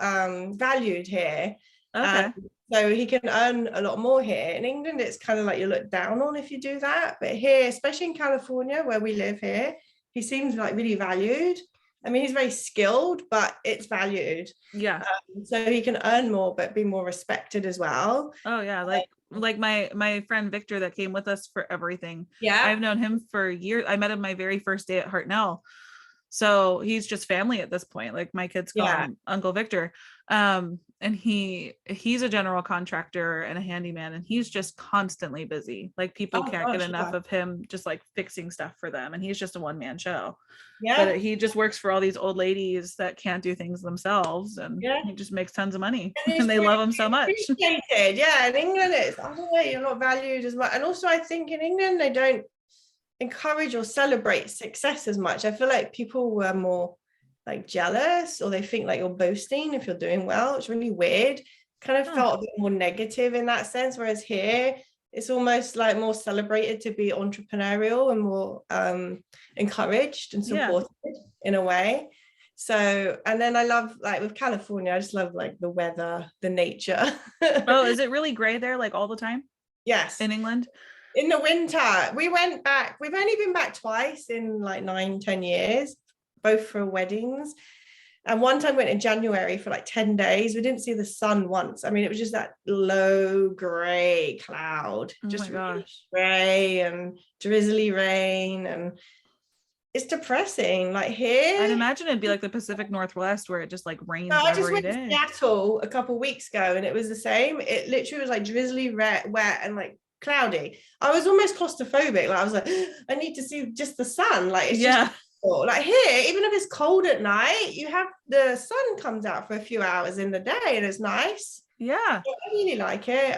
valued here. Okay. So he can earn a lot more here. In England, it's kind of like you look down on if you do that. But here, especially in California, where we live here, he seems like really valued. I mean, he's very skilled, but it's valued. Yeah. So he can earn more, but be more respected as well. Oh yeah, like my friend Victor that came with us for everything. Yeah. I've known him for years. I met him my very first day at Hartnell. So he's just family at this point. Like my kids call him Uncle Victor. And he's a general contractor and a handyman, and he's just constantly busy. Like people can't get enough of him just like fixing stuff for them. And he's just a one-man show. Yeah. But he just works for all these old ladies that can't do things themselves, and he just makes tons of money. And they love him so much. Yeah, in England, it's, I don't know, you're not valued as much. And also I think in England they don't encourage or celebrate success as much. I feel like people were more like jealous, or they think like you're boasting if you're doing well. It's really weird. Kind of felt a bit more negative in that sense, whereas here it's almost like more celebrated to be entrepreneurial and more encouraged and supported in a way. So, and then I love, like with California, I just love like the weather, the nature. Oh, is it really gray there like all the time? Yes. In England? In the winter, we went back. We've only been back twice in like 9-10 years, both for weddings. And one time we went in January for like 10 days. We didn't see the sun once. I mean, it was just that low gray cloud, just really gray and drizzly rain. And it's depressing. Like here, I'd imagine it'd be like the Pacific Northwest where it just like rains I just every went day. to Seattle a couple of weeks ago, and it was the same. It literally was like drizzly, wet, and like cloudy. I was almost claustrophobic. Like I was like, I need to see just the sun. Like it's just like here, even if it's cold at night, you have the sun comes out for a few hours in the day, and it's nice. Yeah, I really like it.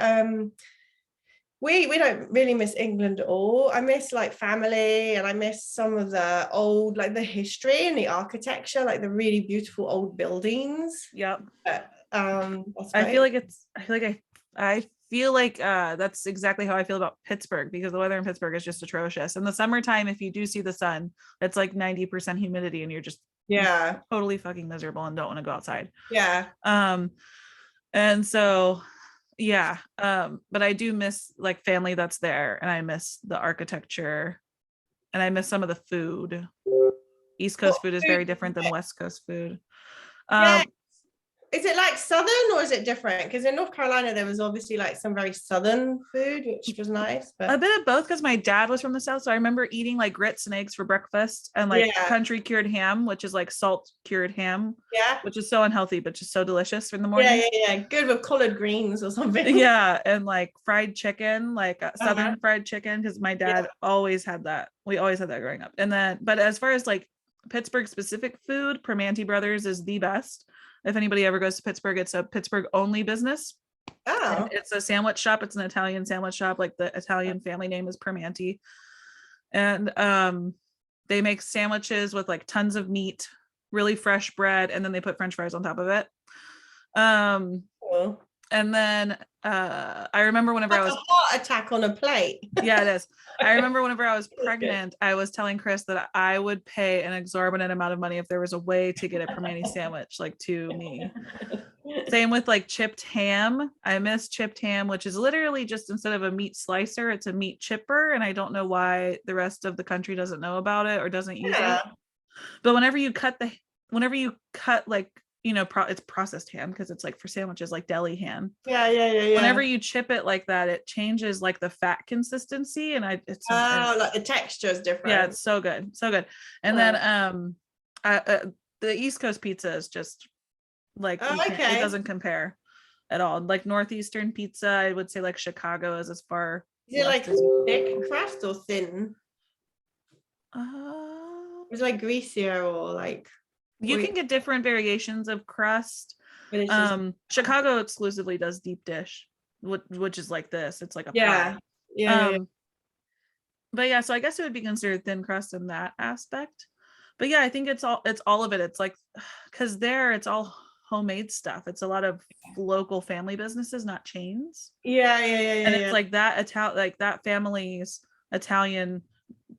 We don't really miss England at all. I miss like family, and I miss some of the old, like the history and the architecture, like the really beautiful old buildings. Yep. I feel like that's exactly how I feel about Pittsburgh, because the weather in Pittsburgh is just atrocious. In the summertime, if you do see the sun, it's like 90% humidity, and you're just totally fucking miserable and don't want to go outside. And so but I do miss like family that's there, and I miss the architecture, and I miss some of the food. East Coast food is very different than West Coast food. Is it like southern or is it different? Because in North Carolina there was obviously like some very southern food, which was nice. A But bit of both, because my dad was from the South. So I remember eating like grits and eggs for breakfast, and like yeah, country cured ham, which is like salt cured ham, yeah, which is so unhealthy, but just so delicious in the yeah, morning. yeah, yeah. Good with collard greens or something. Yeah. And like fried chicken, like Uh-huh. Southern fried chicken, because my Yeah. dad always had that. We always had that growing up. And then, but as far as like Pittsburgh specific food, Primanti Brothers is the best. If anybody ever goes to Pittsburgh, it's a Pittsburgh only business. And Oh. it's a sandwich shop. It's an Italian sandwich shop. Like the Italian family name is Primanti. And they make sandwiches with like tons of meat, really fresh bread, and then they put French fries on top of it. Cool. And then I remember whenever Like I was a heart attack on a plate. yeah, it is. I remember whenever I was pregnant, I was telling Chris that I would pay an exorbitant amount of money if there was a way to get a Primanti sandwich like to me. Same with like chipped ham. I miss chipped ham, which is literally just instead of a meat slicer, it's a meat chipper. And I don't know why the rest of the country doesn't know about it or doesn't use it. But whenever you cut like, it's processed ham because it's like for sandwiches, like deli ham. Yeah. Whenever you chip it like that, it changes like the fat consistency, and like the texture is different. yeah, it's so good, so good. And then the East Coast pizza is just like it doesn't compare at all. Like Northeastern pizza, I would say like Chicago is as far. Is it like thick crust or thin? Is it like greasier or like? You can get different variations of crust. Chicago exclusively does deep dish, which is like this. It's like a pie. Yeah. But yeah, so I guess it would be considered thin crust in that aspect. But yeah, I think it's all of it. It's like because there it's all homemade stuff. It's a lot of local family businesses, not chains. Yeah. And it's like that that family's Italian.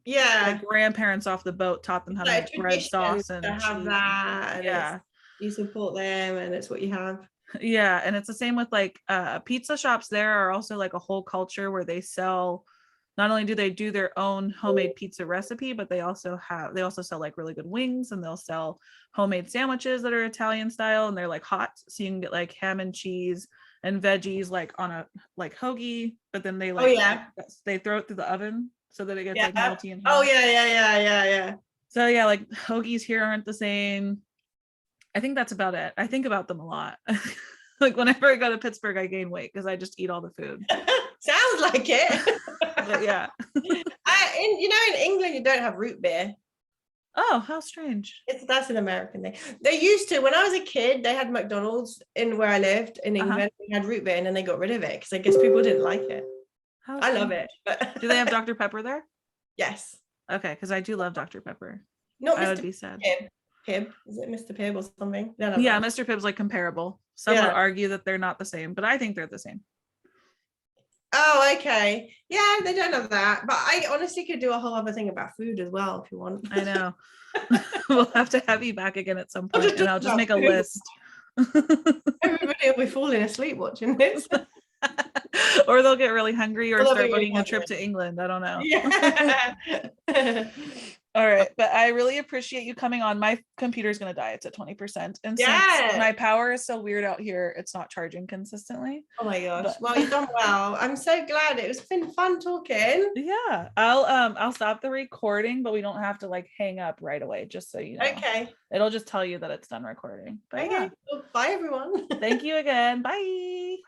Yeah. Like grandparents off the boat taught them how to make bread sauce and have that. Yeah. You support them and it's what you have. Yeah. And it's the same with like pizza shops. There are also like a whole culture where they sell, not only do they do their own homemade pizza recipe, but they also sell like really good wings, and they'll sell homemade sandwiches that are Italian style, and they're like hot. So you can get like ham and cheese and veggies like on a like hoagie, but then they like they throw it through the oven so that it gets like melty and hot. Yeah. So yeah, like hoagies here aren't the same. I think that's about it. I think about them a lot. Like whenever I go to Pittsburgh, I gain weight because I just eat all the food. Sounds like it. But yeah. In England, you don't have root beer. Oh, how strange. That's an American thing. They used to, when I was a kid, they had McDonald's in where I lived in England. They had root beer and then they got rid of it because I guess people didn't like it. I love it. But do they have Dr. Pepper there? Yes. Okay, because I do love Dr. Pepper. Not I Mr. would be sad. Pibb. Is it Mr. Pibb or something? Yeah, Mr. Pibb's like comparable. Some would argue that they're not the same, but I think they're the same. Oh, okay. Yeah, they don't have that. But I honestly could do a whole other thing about food as well if you want. I know. We'll have to have you back again at some point, and I'll just make a list. Everybody will be falling asleep watching this. Or they'll get really hungry or start booking a trip to England. I don't know. Yeah. All right. But I really appreciate you coming on. My computer's going to die. It's at 20%. And since my power is so weird out here, it's not charging consistently. Oh my gosh. Well, you've done well. I'm so glad. It's been fun talking. Yeah. I'll stop the recording, but we don't have to like hang up right away, just so you know. Okay. It'll just tell you that it's done recording. But okay. Well, bye everyone. Thank you again. Bye.